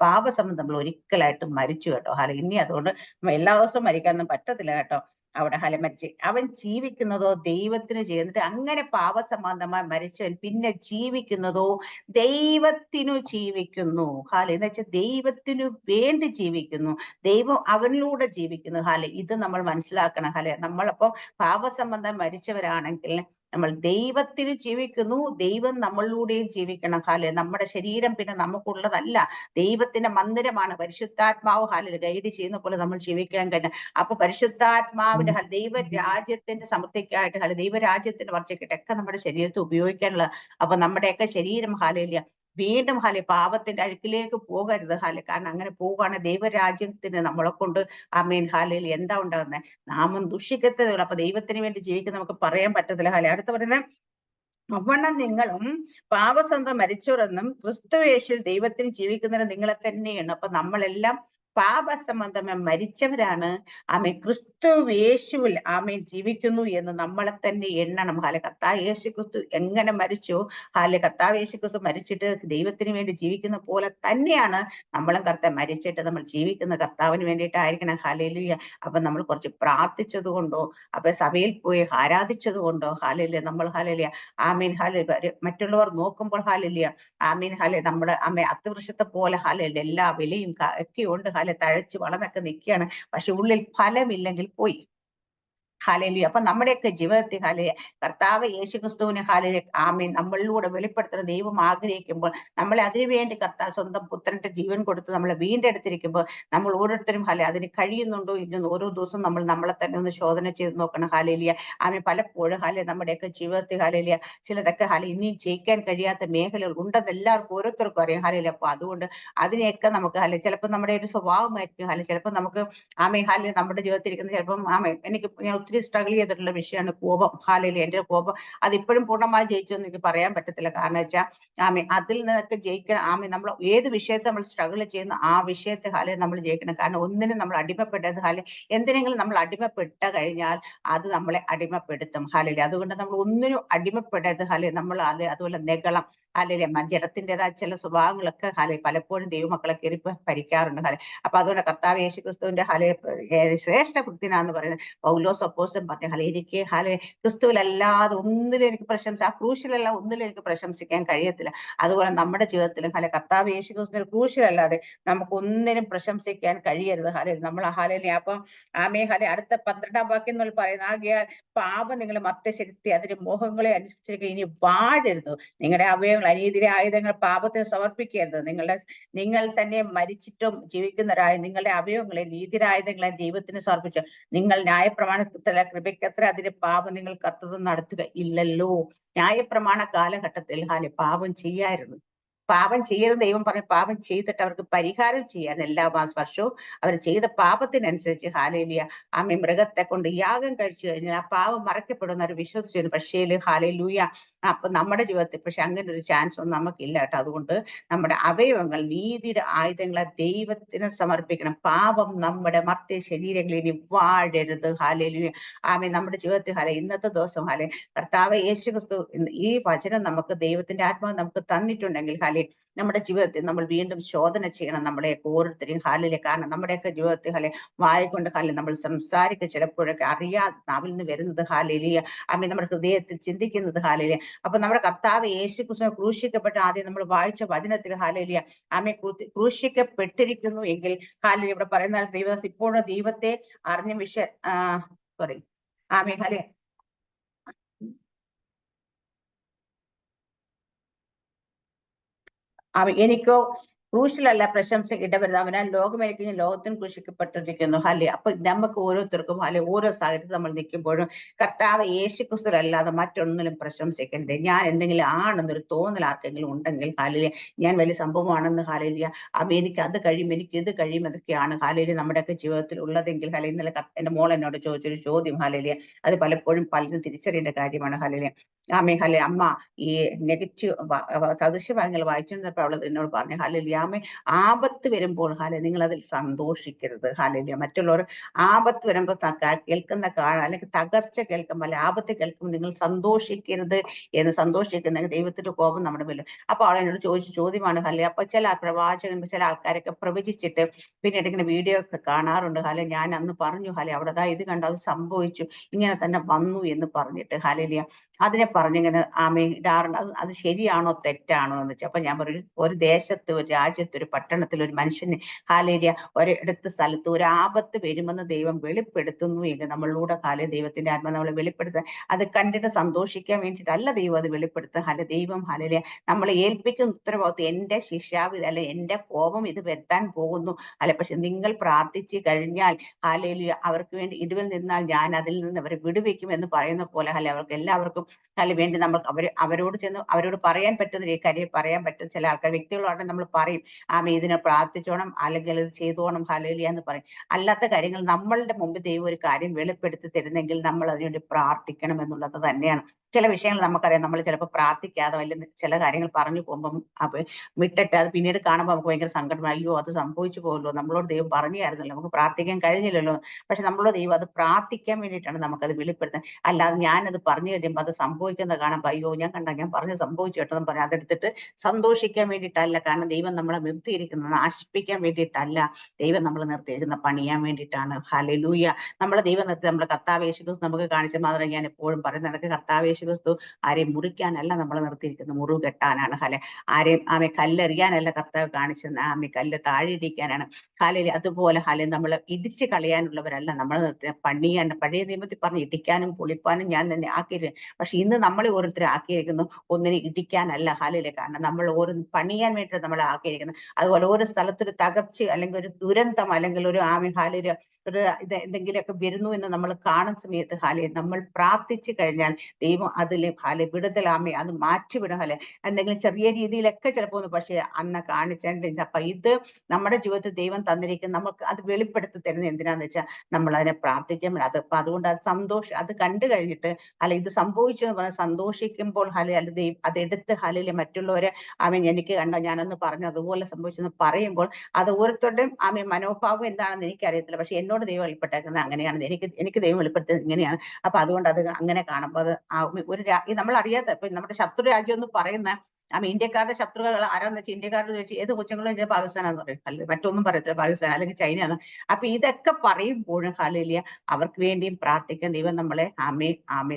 പാപസംബന്ധം നമ്മൾ ഒരിക്കലായിട്ട് മരിച്ചു കേട്ടോ. ഇനി അതുകൊണ്ട് എല്ലാ ദിവസവും മരിക്കാനൊന്നും പറ്റത്തില്ല കേട്ടോ. അവിടെ മരിച്ച് അവൻ ജീവിക്കുന്നതോ ദൈവത്തിന് ചെയ്യുന്നിട്ട്, അങ്ങനെ പാപസംബന്ധമായി മരിച്ചവൻ പിന്നെ ജീവിക്കുന്നതോ ദൈവത്തിനു ജീവിക്കുന്നു. എന്ന് വെച്ചാൽ ദൈവത്തിനു വേണ്ടി ജീവിക്കുന്നു, ദൈവം അവനിലൂടെ ജീവിക്കുന്നു. ഇത് നമ്മൾ മനസ്സിലാക്കണം. നമ്മളപ്പോ പാപസംബന്ധം മരിച്ചവരാണെങ്കിൽ നമ്മൾ ദൈവത്തിന് ജീവിക്കുന്നു, ദൈവം നമ്മളിലൂടെയും ജീവിക്കണം. നമ്മുടെ ശരീരം പിന്നെ നമുക്കുള്ളതല്ല, ദൈവത്തിന്റെ മന്ദിരമാണ്. പരിശുദ്ധാത്മാവ് ഗൈഡ് ചെയ്യുന്ന പോലെ നമ്മൾ ജീവിക്കാൻ കഴിയും. അപ്പൊ പരിശുദ്ധാത്മാവിന്റെ ദൈവരാജ്യത്തിന്റെ സമൃദ്ധിക്കായിട്ട് ദൈവരാജ്യത്തിന്റെ വളർച്ചയ്ക്കൊക്കെ നമ്മുടെ ശരീരത്തെ ഉപയോഗിക്കാനുള്ള. അപ്പൊ നമ്മുടെയൊക്കെ ശരീരം വീണ്ടും പാപത്തിന്റെ അഴുക്കിലേക്ക് പോകരുത്. കാരണം അങ്ങനെ പോവുകയാണെങ്കിൽ ദൈവരാജ്യത്തിന് നമ്മളെ കൊണ്ട് എന്താ ഉണ്ടാകുന്നത്? നാമം ദുഷിക്കത്തേ ഉള്ളൂ. അപ്പൊ ദൈവത്തിന് വേണ്ടി ജീവിക്കുന്ന നമുക്ക് പറയാൻ പറ്റത്തില്ല. അടുത്ത് പറയുന്നത് അവണ്ണം നിങ്ങളും പാപസന്ധം മരിച്ചവരെന്നും ക്രിസ്തു യേശുവിൽ ദൈവത്തിന് ജീവിക്കുന്നതിന് നിങ്ങളെ തന്നെയാണ്. അപ്പൊ നമ്മളെല്ലാം പാപസംബന്ധമായി മരിച്ചവരാണ് ആമേൻ ക്രിസ്തു യേശുവിൽ ആമേൻ ജീവിക്കുന്നു എന്ന് നമ്മളെ തന്നെ എണ്ണണം. കർത്താവ് യേശു ക്രിസ്തു എങ്ങനെ മരിച്ചു, കർത്താവ് യേശു ക്രിസ്തു മരിച്ചിട്ട് ദൈവത്തിന് വേണ്ടി ജീവിക്കുന്ന പോലെ തന്നെയാണ് നമ്മളും കർത്താവ് മരിച്ചിട്ട് നമ്മൾ ജീവിക്കുന്ന കർത്താവിന് വേണ്ടിയിട്ടായിരിക്കണം. ഹല്ലേലൂയ. അപ്പൊ നമ്മൾ കുറച്ച് പ്രാർത്ഥിച്ചത് കൊണ്ടോ, അപ്പൊ സഭയിൽ പോയി ആരാധിച്ചത് കൊണ്ടോ, ഹല്ലേലൂയ, നമ്മൾ ഹല്ലേലൂയ ആമീൻ ഹല്ലേലൂയ മറ്റുള്ളവർ നോക്കുമ്പോൾ ഹല്ലേലൂയ ആമീൻ ഹല്ലേലൂയ നമ്മുടെ അത്തിവൃക്ഷത്തെ പോലെ ഹല്ലേലൂയ എല്ലാ വിലയും ഒക്കെ ഉണ്ട്, തഴച്ച് വളർന്നൊക്കെ നിൽക്കുകയാണ്. പക്ഷെ ഉള്ളിൽ ഫലമില്ലെങ്കിൽ പോയി. ഹല്ലേലൂയ. അപ്പൊ നമ്മുടെയൊക്കെ ജീവിതത്തിൽ കർത്താവ് യേശുക്രിസ്തുവിനെ ആമീൻ നമ്മളിലൂടെ വെളിപ്പെടുത്തുന്ന ദൈവം ആഗ്രഹിക്കുമ്പോൾ, നമ്മളെ അതിനുവേണ്ടി കർത്താവ് സ്വന്തം പുത്രന്റെ ജീവൻ കൊടുത്ത് നമ്മളെ വീണ്ടെടുത്തിരിക്കുമ്പോൾ നമ്മൾ ഓരോരുത്തരും അതിന് കഴിയുന്നുണ്ടോ ഇല്ലെന്ന് ഓരോ ദിവസവും നമ്മൾ നമ്മളെ തന്നെ ഒന്ന് ശോധന ചെയ്ത് നോക്കണം. ഹല്ലേലൂയ. ആമീൻ പലപ്പോഴും നമ്മുടെയൊക്കെ ജീവിതത്തിൽ ചിലതൊക്കെ ഇനിയും ജയിക്കാൻ കഴിയാത്ത മേഖലകൾ ഉണ്ടെന്ന് എല്ലാവർക്കും ഓരോരുത്തർക്കും അറിയാം. ഹല്ലേലൂയ. അപ്പൊ അതുകൊണ്ട് അതിനെയൊക്കെ നമുക്ക് ചിലപ്പോൾ നമ്മുടെ ഒരു സ്വഭാവമായിരിക്കും, ചിലപ്പോൾ നമുക്ക് ആമീൻ നമ്മുടെ ജീവിതത്തിൽ ഇരിക്കുന്ന ചിലപ്പം എനിക്ക് ഞാൻ ഒത്തിരി സ്ട്രഗിൾ ചെയ്തിട്ടുള്ള വിഷയമാണ് കോപം. ഹല്ലേലൂയ. എന്റെ കോപം അതിപ്പോഴും പൂർണ്ണമായി ജയിച്ചു എന്ന് എനിക്ക് പറയാൻ പറ്റത്തില്ല. കാരണം വെച്ചാൽ അതിൽ നിന്നൊക്കെ ജയിക്കണം. നമ്മൾ ഏത് വിഷയത്തെ നമ്മൾ സ്ട്രഗിൾ ചെയ്യുന്ന ആ വിഷയത്തെ നമ്മൾ ജയിക്കണം. കാരണം ഒന്നിനും നമ്മൾ അടിമപ്പെട്ടത് എന്തിനെങ്കിലും നമ്മൾ അടിമപ്പെട്ട കഴിഞ്ഞാൽ അത് നമ്മളെ അടിമപ്പെടുത്തും. ഹല്ലേലൂയ. അതുകൊണ്ട് നമ്മൾ ഒന്നിനും അടിമപ്പെടരുത്. നമ്മൾ അതുപോലെ നെഗളം ജഡത്തിൻ്റെതായ ചില സ്വഭാവങ്ങളൊക്കെ പലപ്പോഴും ദൈവമക്കളെ കയറി ഭരിക്കാറുണ്ട്. അപ്പൊ അതുകൊണ്ട് കർത്താവ് യേശുക്രിസ്തുവിന്റെ ശ്രേഷ്ഠ ഭക്തനാന്ന് പറയുന്നത് പൗലോസ് അപ്പോസ്തലൻ പറഞ്ഞ എനിക്ക് ക്രിസ്തുവിലല്ലാതെ ഒന്നിലും എനിക്ക് ആ ക്രൂശിലല്ല ഒന്നിലും എനിക്ക് പ്രശംസിക്കാൻ കഴിയത്തില്ല. അതുപോലെ നമ്മുടെ ജീവിതത്തിലും കർത്താവ് യേശുക്രിസ്തുവിന്റെ ക്രൂശിലല്ലാതെ നമുക്ക് ഒന്നിനും പ്രശംസിക്കാൻ കഴിയരുത്. നമ്മൾ അപ്പൊ അടുത്ത 12-ാം വാക്യം എന്ന് പറയുന്ന ആകയാൽ പാപം നിങ്ങളെ മർത്യശക്തി അതിന്റെ മോഹങ്ങളെ അനുസരിച്ചിരിക്കുക ഇനി വാഴരുത്. നിങ്ങളുടെ അവയവങ്ങൾ അനീതിയുടെ ആയുധങ്ങൾ പാപത്തിന് സമർപ്പിക്കരുത്. നിങ്ങൾ തന്നെ മരിച്ചിട്ടും ജീവിക്കുന്നവരായ നിങ്ങളുടെ അവയവങ്ങളെ നീതിരായുധങ്ങളെ ദൈവത്തിന് സമർപ്പിച്ചു. നിങ്ങൾ ന്യായപ്രമാണത്തിലെ കൃപയ്ക്കത്ര അതിന്റെ പാപം നിങ്ങൾ കർത്തൃത്വം നടത്തുക ഇല്ലല്ലോ. ന്യായപ്രമാണ കാലഘട്ടത്തിൽ പാപം ചെയ്യായിരുന്നു. പാപം ചെയ്യരുത് ദൈവം പറഞ്ഞു. പാപം ചെയ്തിട്ട് അവർക്ക് പരിഹാരം ചെയ്യാൻ എല്ലാ വർഷവും അവർ ചെയ്ത പാപത്തിനനുസരിച്ച് ഹല്ലേലൂയ മൃഗത്തെ കൊണ്ട് യാഗം കഴിച്ചു കഴിഞ്ഞാൽ ആ പാപം മറയ്ക്കപ്പെടുന്ന അവർ വിശ്വസിച്ചിരുന്നു. പക്ഷേ ഹല്ലേലൂയ അപ്പൊ നമ്മുടെ ജീവിതത്തിൽ പക്ഷെ അങ്ങനെ ഒരു ചാൻസ് ഒന്നും നമുക്കില്ല കേട്ടോ. അതുകൊണ്ട് നമ്മുടെ അവയവങ്ങൾ നീതിയുടെ ആയുധങ്ങളെ ദൈവത്തിന് സമർപ്പിക്കണം. പാപം നമ്മുടെ മർത്യ ശരീരങ്ങളിൽ ഇനി വാഴരുത്. ഹല്ലേലൂയ. നമ്മുടെ ജീവിതത്തിൽ ഇന്നത്തെ ദിവസം കർത്താവ് യേശുക്രിസ്തു ഈ വചനം നമുക്ക് ദൈവത്തിന്റെ ആത്മാവ് നമുക്ക് തന്നിട്ടുണ്ടെങ്കിൽ നമ്മുടെ ജീവിതത്തിൽ നമ്മൾ വീണ്ടും ശോധന ചെയ്യണം നമ്മളെ ഓരോരുത്തരെയും. കാരണം നമ്മുടെയൊക്കെ ജീവിതത്തിൽ വായ കൊണ്ട് നമ്മൾ സംസാരിക്കുക ചിലപ്പോഴൊക്കെ അറിയാതെ നാവിൽ നിന്ന് വരുന്നത് ഹല്ലേലൂയ നമ്മുടെ ഹൃദയത്തിൽ ചിന്തിക്കുന്നത് ഹല്ലേലൂയ. അപ്പൊ നമ്മുടെ കർത്താവ് യേശുക്രിസ്തു ക്രൂശിക്കപ്പെട്ട ആദ്യം നമ്മൾ വായിച്ച വചനത്തിൽ ഹല്ലേലൂയ ക്രൂശിക്കപ്പെട്ടിരിക്കുന്നു എങ്കിൽ ഹല്ലേലൂയ ഇവിടെ പറയുന്ന ദൈവം ഇപ്പോഴും ദൈവത്തെ അറിഞ്ഞ സോറി ഹല്ലേലൂയ എനിക്കോ ക്രൂശിലല്ല പ്രശംസ ഇടവരുന്നത് അവനാൽ ലോകം എനിക്ക് ലോകത്തിന് ക്രൂശിക്കപ്പെട്ടിരിക്കുന്നു. അപ്പൊ നമുക്ക് ഓരോരുത്തർക്കും ഓരോ സാഹചര്യത്തിൽ നമ്മൾ നിൽക്കുമ്പോഴും കർത്താവ് യേശുക്രിസ്തുവല്ലാതെ മറ്റൊന്നിലും പ്രശംസിക്കണ്ടേ. ഞാൻ എന്തെങ്കിലും ആണെന്നൊരു തോന്നൽ ആർക്കെങ്കിലും ഉണ്ടെങ്കിൽ ഞാൻ വലിയ സംഭവമാണെന്ന് എനിക്ക് അത് കഴിയും എനിക്ക് ഇത് കഴിയും എന്നൊക്കെയാണ് നമ്മുടെയൊക്കെ ജീവിതത്തിൽ ഉള്ളതെങ്കിൽ ഇന്നലെ എന്റെ മോൾ എന്നോട് ചോദിച്ചൊരു ചോദ്യം അത് പലപ്പോഴും പലരും തിരിച്ചറിയേണ്ട കാര്യമാണ്. അമ്മ ഈ നെഗറ്റീവ് സദൃശ്യവാക്യങ്ങൾ വായിച്ചിരുന്നപ്പോൾ അവൾ എന്നോട് പറഞ്ഞു ആപത്ത് വരുമ്പോൾ നിങ്ങൾ അതിൽ സന്തോഷിക്കരുത്. മറ്റുള്ളവർ ആപത്ത് വരുമ്പോൾ കേൾക്കുന്ന അല്ലെങ്കിൽ തകർച്ച കേൾക്കുമ്പോൾ ആപത്ത് കേൾക്കുമ്പോൾ നിങ്ങൾ സന്തോഷിക്കരുത് എന്ന്. സന്തോഷിക്കുന്ന ദൈവത്തിന്റെ കോപം നമ്മുടെ മേലും. അപ്പൊ അവൾ എന്നോട് ചോദിച്ച ചോദ്യമാണ് അപ്പൊ ചില പ്രവാചകൻ ചില ആൾക്കാരൊക്കെ പ്രവചിച്ചിട്ട് പിന്നീട് ഇങ്ങനെ വീഡിയോ ഒക്കെ കാണാറുണ്ട്. ഞാൻ അന്ന് പറഞ്ഞു അവിടെ ഇത് കണ്ടു അത് സംഭവിച്ചു ഇങ്ങനെ തന്നെ വന്നു എന്ന് പറഞ്ഞിട്ട് അതിനെ പറഞ്ഞിങ്ങനെ ഇടാറുണ്ട്. അത് ശരിയാണോ തെറ്റാണോ എന്ന് വെച്ചാൽ അപ്പൊ ഞാൻ പറഞ്ഞു ഒരു ദേശത്ത് ഒരു രാജ്യത്ത് ഒരു പട്ടണത്തിൽ ഒരു മനുഷ്യന് ഒരിടത്ത് സ്ഥലത്ത് ഒരു ആപത്ത് വരുമെന്ന് ദൈവം വെളിപ്പെടുത്തുന്നു എങ്കിൽ നമ്മളിലൂടെ ദൈവത്തിന്റെ ആത്മ നമ്മളെ വെളിപ്പെടുത്താൻ അത് കണ്ടിട്ട് സന്തോഷിക്കാൻ വേണ്ടിയിട്ടല്ല ദൈവം അത് വെളിപ്പെടുത്തുക. ദൈവം നമ്മളെ ഏൽപ്പിക്കുന്ന ഉത്തരവാദിത്വം എന്റെ ശിക്ഷാവിധി എന്റെ കോപം ഇത് വരുത്താൻ പോകുന്നു പക്ഷെ നിങ്ങൾ പ്രാർത്ഥിച്ചു കഴിഞ്ഞാൽ അവർക്ക് വേണ്ടി ഇടിവിൽ നിന്നാൽ ഞാൻ അതിൽ നിന്ന് അവരെ വിടുവെക്കും എന്ന് പറയുന്ന പോലെ അവർക്ക് എല്ലാവർക്കും വേണ്ടി നമ്മൾ അവരോട് ചെന്ന് അവരോട് പറയാൻ പറ്റുന്ന കാര്യം പറയാൻ പറ്റും. ചില ആൾക്കാർ വ്യക്തികളോടെ നമ്മൾ പറയും ഇതിനെ പ്രാർത്ഥിച്ചോണം അല്ലെങ്കിൽ ഇത് ചെയ്തോണം ഹല്ലേലൂയ എന്ന് പറയും. അല്ലാത്ത കാര്യങ്ങൾ നമ്മളുടെ മുമ്പ് ദൈവം ഒരു കാര്യം വെളിപ്പെടുത്തി തരുന്നെങ്കിൽ നമ്മൾ അതിനുവേണ്ടി പ്രാർത്ഥിക്കണം എന്നുള്ളത് തന്നെയാണ്. ചില വിഷയങ്ങൾ നമുക്കറിയാം, നമ്മൾ ചിലപ്പോൾ പ്രാർത്ഥിക്കാതെ അല്ലെങ്കിൽ ചില കാര്യങ്ങൾ പറഞ്ഞു പോകുമ്പം അപ്പൊ വിട്ടിട്ട് അത് പിന്നീട് കാണുമ്പോൾ നമുക്ക് ഭയങ്കര സങ്കടം, അയ്യോ അത് സംഭവിച്ചു പോകുമല്ലോ, നമ്മളോട് ദൈവം പറഞ്ഞായിരുന്നല്ലോ, നമുക്ക് പ്രാർത്ഥിക്കാൻ കഴിഞ്ഞില്ലല്ലോ. പക്ഷെ നമ്മളോട് ദൈവം അത് പ്രാർത്ഥിക്കാൻ വേണ്ടിയിട്ടാണ് നമുക്കത് വെളിപ്പെടുത്തുന്നത്. അല്ലാതെ ഞാനത് പറഞ്ഞു കഴിയുമ്പോൾ അത് സംഭവിക്കുന്നത് കാണുമ്പോൾ അയ്യോ ഞാൻ പറഞ്ഞ് സംഭവിച്ചു കേട്ടോ എന്ന് പറഞ്ഞ് അതെടുത്തിട്ട് സന്തോഷിക്കാൻ വേണ്ടിയിട്ടല്ല. കാരണം ദൈവം നമ്മളെ നിർത്തിയിരിക്കുന്നത് നാശിപ്പിക്കാൻ വേണ്ടിയിട്ടല്ല, ദൈവം നമ്മളെ നിർത്തിയിരിക്കുന്ന പണിയാൻ വേണ്ടിയിട്ടാണ്. ഹല്ലേലൂയ. നമ്മളെ ദൈവം നിർത്തി നമ്മുടെ കർത്താവ് യേശു ക്രിസ്തു നമുക്ക് കാണിച്ച മാതിരി ഞാൻ എപ്പോഴും പറയുന്ന കണക്ക് കർത്താവ് യേശു ക്രിസ്തു ആരെയും മുറിക്കാനല്ല നമ്മളെ നിർത്തിയിരിക്കുന്നത്, മുറിവ് കെട്ടാനാണ്. ആരെയും ആമെ കല്ലെറിയാനല്ല കർത്താവ് കാണിച്ചത്, ആമെ കല്ല് താഴെ ഇടിക്കാനാണ്. അതുപോലെ നമ്മൾ ഇടിച്ചു കളയാനുള്ളവരല്ല നമ്മൾ പണിയാൻ. പഴയ നിയമത്തിൽ പറഞ്ഞ് ഇടിക്കാനും പൊളിപ്പാനും ഞാൻ തന്നെ ആക്കിയിരുന്നു. പക്ഷെ ഇന്ന് നമ്മളെ ഓരോരുത്തരും ആക്കിയിരിക്കുന്നു ഒന്നിനെ ഇടിക്കാനല്ല. കാരണം നമ്മൾ ഓരോ പണിയാൻ വേണ്ടിയിട്ട് നമ്മളെ ആക്കിയിരിക്കുന്നത്. അതുപോലെ ഓരോ സ്ഥലത്തൊരു തകർച്ച അല്ലെങ്കിൽ ഒരു ദുരന്തം അല്ലെങ്കിൽ ഒരു ഒരു എന്തെങ്കിലുമൊക്കെ വരുന്നു എന്ന് നമ്മൾ കാണുന്ന സമയത്ത് നമ്മൾ പ്രാർത്ഥിച്ചു കഴിഞ്ഞാൽ ദൈവം അതിലെ വിടുതലാമേ അത് മാറ്റിവിടും. എന്തെങ്കിലും ചെറിയ രീതിയിലൊക്കെ ചിലപ്പോൾ പക്ഷെ അന്ന് കാണിച്ചേണ്ട. അപ്പൊ ഇത് നമ്മുടെ ജീവിതത്തിൽ ദൈവം തന്നിരിക്കും, നമുക്ക് അത് വെളിപ്പെടുത്തി തരുന്നത് എന്തിനാന്ന് വെച്ചാൽ നമ്മൾ അതിനെ പ്രാർത്ഥിക്കുമ്പോൾ അപ്പൊ അതുകൊണ്ട് അത് സന്തോഷം, അത് കണ്ടു കഴിഞ്ഞിട്ട് ഇത് സംഭവിച്ചു എന്ന് പറഞ്ഞാൽ സന്തോഷിക്കുമ്പോൾ അതെടുത്ത് മറ്റുള്ളവരെ എനിക്ക് കണ്ടോ ഞാനൊന്ന് പറഞ്ഞു അതുപോലെ സംഭവിച്ചെന്ന് പറയുമ്പോൾ അത് ഓരോരുത്തരുടെയും മനോഭാവം എന്താണെന്ന് എനിക്കറിയത്തില്ല. പക്ഷെ എന്നോട് ദൈവം വെളിപ്പെട്ടേക്കുന്നത് അങ്ങനെയാണ്, എനിക്ക് ദൈവം വെളിപ്പെടുത്തുന്നത് ഇങ്ങനെയാണ്. അപ്പൊ അതുകൊണ്ട് അത് അങ്ങനെ കാണുമ്പോൾ അത് നമ്മൾ അറിയാത്ത ഇപ്പൊ നമ്മുടെ ശത്രു രാജ്യം എന്ന് പറയുന്ന ഇന്ത്യക്കാരുടെ ശത്രുക്കൾ ആരാന്ന് വെച്ചാൽ ഇന്ത്യക്കാരുടെ ചോദിച്ചു ഏത് കൊച്ചുങ്ങളും വെച്ചാൽ പാകിസ്ഥാനാന്ന് പറയും, അല്ലെ മറ്റൊന്നും പറയത്തില്ല, പാകിസ്ഥാൻ അല്ലെങ്കിൽ ചൈനയാണ്. അപ്പൊ ഇതൊക്കെ പറയുമ്പോഴും ഹല്ലേലൂയ അവർക്ക് വേണ്ടിയും പ്രാർത്ഥിക്കാൻ ദൈവം നമ്മളെ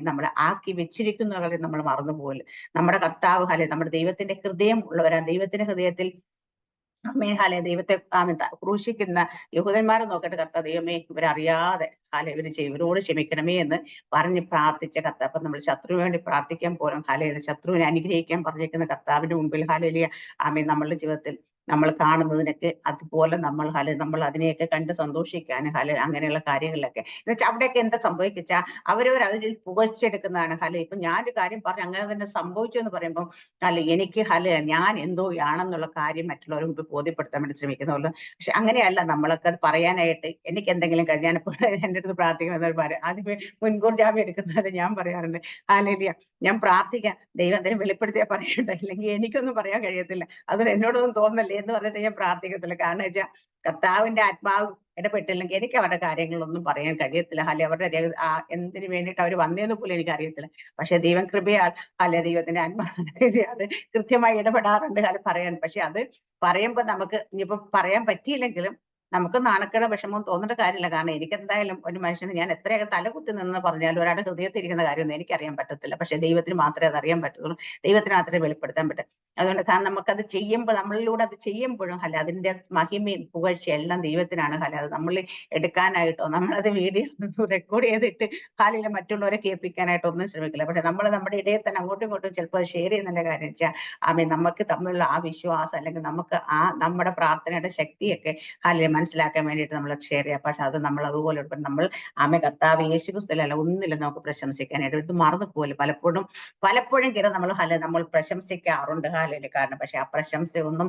നമ്മളെ ആക്കി വെച്ചിരിക്കുന്നവരെ നമ്മൾ മറന്നുപോകില്ല. നമ്മുടെ കർത്താവ് നമ്മുടെ ദൈവത്തിന്റെ ഹൃദയം ഉള്ളവരാ. ദൈവത്തിന്റെ ഹൃദയത്തിൽ ദൈവത്തെ ക്രൂശിക്കുന്ന യഹൂദന്മാരെ നോക്കിയിട്ട് കർത്താവ് ദൈവമേ ഇവരറിയാതെ ഇവരോട് ക്ഷമിക്കണമേ എന്ന് പറഞ്ഞ് പ്രാർത്ഥിച്ച കർത്താവ്. അപ്പൊ നമ്മൾ ശത്രുവിന് വേണ്ടി പ്രാർത്ഥിക്കാൻ പോലും ശത്രുവിനെ അനുഗ്രഹിക്കാൻ പറഞ്ഞിരിക്കുന്ന കർത്താവിന്റെ മുമ്പിൽ നമ്മളുടെ ജീവിതത്തിൽ നമ്മൾ കാണുന്നതിനൊക്കെ അതുപോലെ നമ്മൾ അതിനെയൊക്കെ കണ്ട് സന്തോഷിക്കാൻ അങ്ങനെയുള്ള കാര്യങ്ങളിലൊക്കെ എന്നുവെച്ചാൽ അവിടെയൊക്കെ എന്താ സംഭവിച്ചാ അവരവർ അതിൽ പുകഴ്ചെടുക്കുന്നതാണ്. ഇപ്പൊ ഞാനൊരു കാര്യം പറഞ്ഞു അങ്ങനെ തന്നെ സംഭവിച്ചു എന്ന് പറയുമ്പോൾ എനിക്ക് ഞാൻ എന്തോ ആണെന്നുള്ള കാര്യം മറ്റുള്ളവരുടെ മുമ്പ് ബോധ്യപ്പെടുത്താൻ വേണ്ടി ശ്രമിക്കുന്നുള്ളൂ. പക്ഷെ അങ്ങനെയല്ല, നമ്മളൊക്കെ അത് പറയാനായിട്ട് എനിക്ക് എന്തെങ്കിലും ഞാനിപ്പോൾ എൻ്റെ അടുത്ത് പ്രാർത്ഥിക്കുമെന്നവർ പറയും ആദ്യമേ മുൻകൂർ ജാമ്യം എടുക്കുന്നവരെ ഞാൻ പറയാറുണ്ട് ഹല്ലേലൂയ ഞാൻ പ്രാർത്ഥിക്കാം, ദൈവം എന്തെങ്കിലും വെളിപ്പെടുത്തിയാൽ പറയട്ടെ, ഇല്ലെങ്കിൽ എനിക്കൊന്നും പറയാൻ കഴിയത്തില്ല, അതുകൊണ്ട് എന്നോടൊന്നും തോന്നല്ലേ എന്ന് പറഞ്ഞിട്ട് ഞാൻ പ്രാർത്ഥിക്കത്തില്ല. കാരണം വെച്ചാൽ കർത്താവിന്റെ ആത്മാവ് ഇടപെട്ടില്ലെങ്കിൽ എനിക്ക് അവരുടെ കാര്യങ്ങളൊന്നും പറയാൻ കഴിയത്തില്ല. അവരുടെ എന്തിനു വേണ്ടിയിട്ട് അവർ വന്നതെന്ന് പോലും എനിക്ക് അറിയത്തില്ല. പക്ഷെ ദൈവം കൃപയാൽ ദൈവത്തിന്റെ ആത്മാവ് അത് കൃത്യമായി ഇടപെടാറുണ്ട് പറയാൻ. പക്ഷെ അത് പറയുമ്പോൾ നമുക്ക് ഇനിയിപ്പോ പറയാൻ പറ്റിയില്ലെങ്കിലും നമുക്ക് നാണക്കേടോ വിഷമവും തോന്നേണ്ട കാര്യമില്ല. കാരണം എനിക്ക് എന്തായാലും ഒരു മനുഷ്യന് ഞാൻ എത്രയൊക്കെ തലകുത്തി നിന്ന് പറഞ്ഞാലും ഒരാളുടെ ഹൃദയത്തിരിക്കുന്ന കാര്യമൊന്നും എനിക്കറിയാൻ പറ്റത്തില്ല. പക്ഷെ ദൈവത്തിന് മാത്രമേ അത് അറിയാൻ പറ്റുള്ളൂ, ദൈവത്തിന് മാത്രമേ വെളിപ്പെടുത്താൻ പറ്റൂ. അതുകൊണ്ട് കാരണം നമുക്കത് ചെയ്യുമ്പോൾ നമ്മളിലൂടെ അത് ചെയ്യുമ്പോഴും അതിന്റെ മഹിമയും പുകഴ്ചയും എല്ലാം ദൈവത്തിനാണ്. അത് നമ്മൾ എടുക്കാനായിട്ടോ നമ്മളത് വീഡിയോ റെക്കോർഡ് ചെയ്തിട്ട് മറ്റുള്ളവരെ കേൾപ്പിക്കാനായിട്ടോ ഒന്നും ശ്രമിക്കില്ല. പക്ഷെ നമ്മൾ നമ്മുടെ ഇടയിൽ തന്നെ അങ്ങോട്ടും ഇങ്ങോട്ടും ചിലപ്പോൾ ഷെയർ ചെയ്യുന്നതിന്റെ കാര്യം വെച്ചാൽ നമുക്ക് തമ്മിലുള്ള ആ വിശ്വാസം അല്ലെങ്കിൽ നമുക്ക് നമ്മുടെ പ്രാർത്ഥനയുടെ ശക്തിയൊക്കെ മനസ്സിലാക്കാൻ വേണ്ടിയിട്ട് നമ്മൾ ഷെയർ ചെയ്യാം. പക്ഷെ അത് നമ്മൾ അതുപോലെ നമ്മൾ കർത്താവ് യേശു ക്രിസ്തുവിലല്ല ഒന്നില്ല നമുക്ക് പ്രശംസിക്കാനായിട്ട്. ഇത് മറന്നു പോലും പലപ്പോഴും നമ്മൾ പ്രശംസിക്കാറുണ്ട് കാരണം പക്ഷെ ആ പ്രശംസയൊന്നും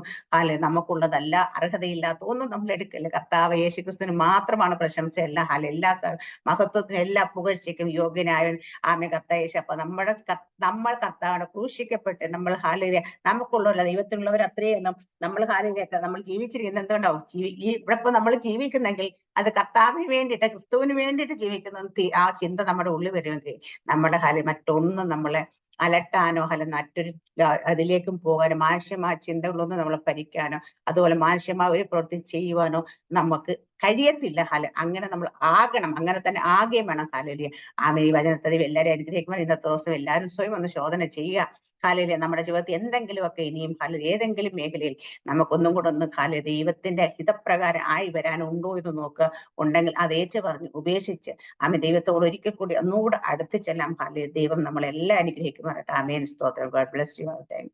നമുക്കുള്ളതല്ല, അർഹതയില്ലാത്ത ഒന്നും നമ്മൾ എടുക്കില്ല. കർത്താവ് യേശു ക്രിസ്തുവിന് മാത്രമാണ് പ്രശംസ. എല്ലാ എല്ലാ മഹത്വത്തിനും എല്ലാ പുകഴ്ചയ്ക്കും യോഗ്യനായ കർത്താവ്. അപ്പൊ നമ്മൾ കർത്താവിനെ ക്രൂശിക്കപ്പെട്ട് നമ്മൾ നമുക്കുള്ള ദൈവത്തിലുള്ളവർ അത്രയും നമ്മൾ നമ്മൾ ജീവിച്ചിരിക്കുന്നത് എന്തുകൊണ്ടാവും ഇവിടെ ഇപ്പൊ നമ്മൾ ജീവിക്കുന്നെങ്കിൽ അത് കർത്താവിന് വേണ്ടിയിട്ട് ക്രിസ്തുവിന് വേണ്ടിയിട്ട് ജീവിക്കുന്ന ആ ചിന്ത നമ്മുടെ ഉള്ളിൽ വരുമെങ്കിൽ നമ്മുടെ മറ്റൊന്നും നമ്മളെ അലട്ടാനോ മറ്റൊരു അതിലേക്കും പോകാനോ മാനുഷ്യമായ ചിന്തകളൊന്നും നമ്മളെ ഭരിക്കാനോ അതുപോലെ മാനുഷ്യമായ ഒരു പ്രവൃത്തി ചെയ്യുവാനോ നമുക്ക് കഴിയത്തില്ല. അങ്ങനെ നമ്മൾ ആകണം, അങ്ങനെ തന്നെ ആകുകയും വേണം. ഈ വചനത്തെ എല്ലാവരും അനുഗ്രഹിക്കുമ്പോൾ ഇന്നത്തെ ദിവസം എല്ലാവരും സ്വയം ഒന്ന് ശോധന ചെയ്യുക. നമ്മുടെ ജീവിതത്തിൽ എന്തെങ്കിലുമൊക്കെ ഇനിയും ഏതെങ്കിലും മേഖലയിൽ നമുക്കൊന്നും കൂടെ ഒന്ന് ദൈവത്തിന്റെ ഹിതപ്രകാരം ആയി വരാനുണ്ടോ എന്ന് നോക്കുക. ഉണ്ടെങ്കിൽ അത് പറഞ്ഞ് ഉപേക്ഷിച്ച് ദൈവത്തോട് ഒരിക്കൽ കൂടി ഒന്നുകൂടെ അടുത്ത് ചെല്ലാം. ദൈവം നമ്മളെല്ലാം അനുഗ്രഹിക്കുമാറട്ടെ. ആമേൻ. സ്തോത്രം. God bless you. Thank you.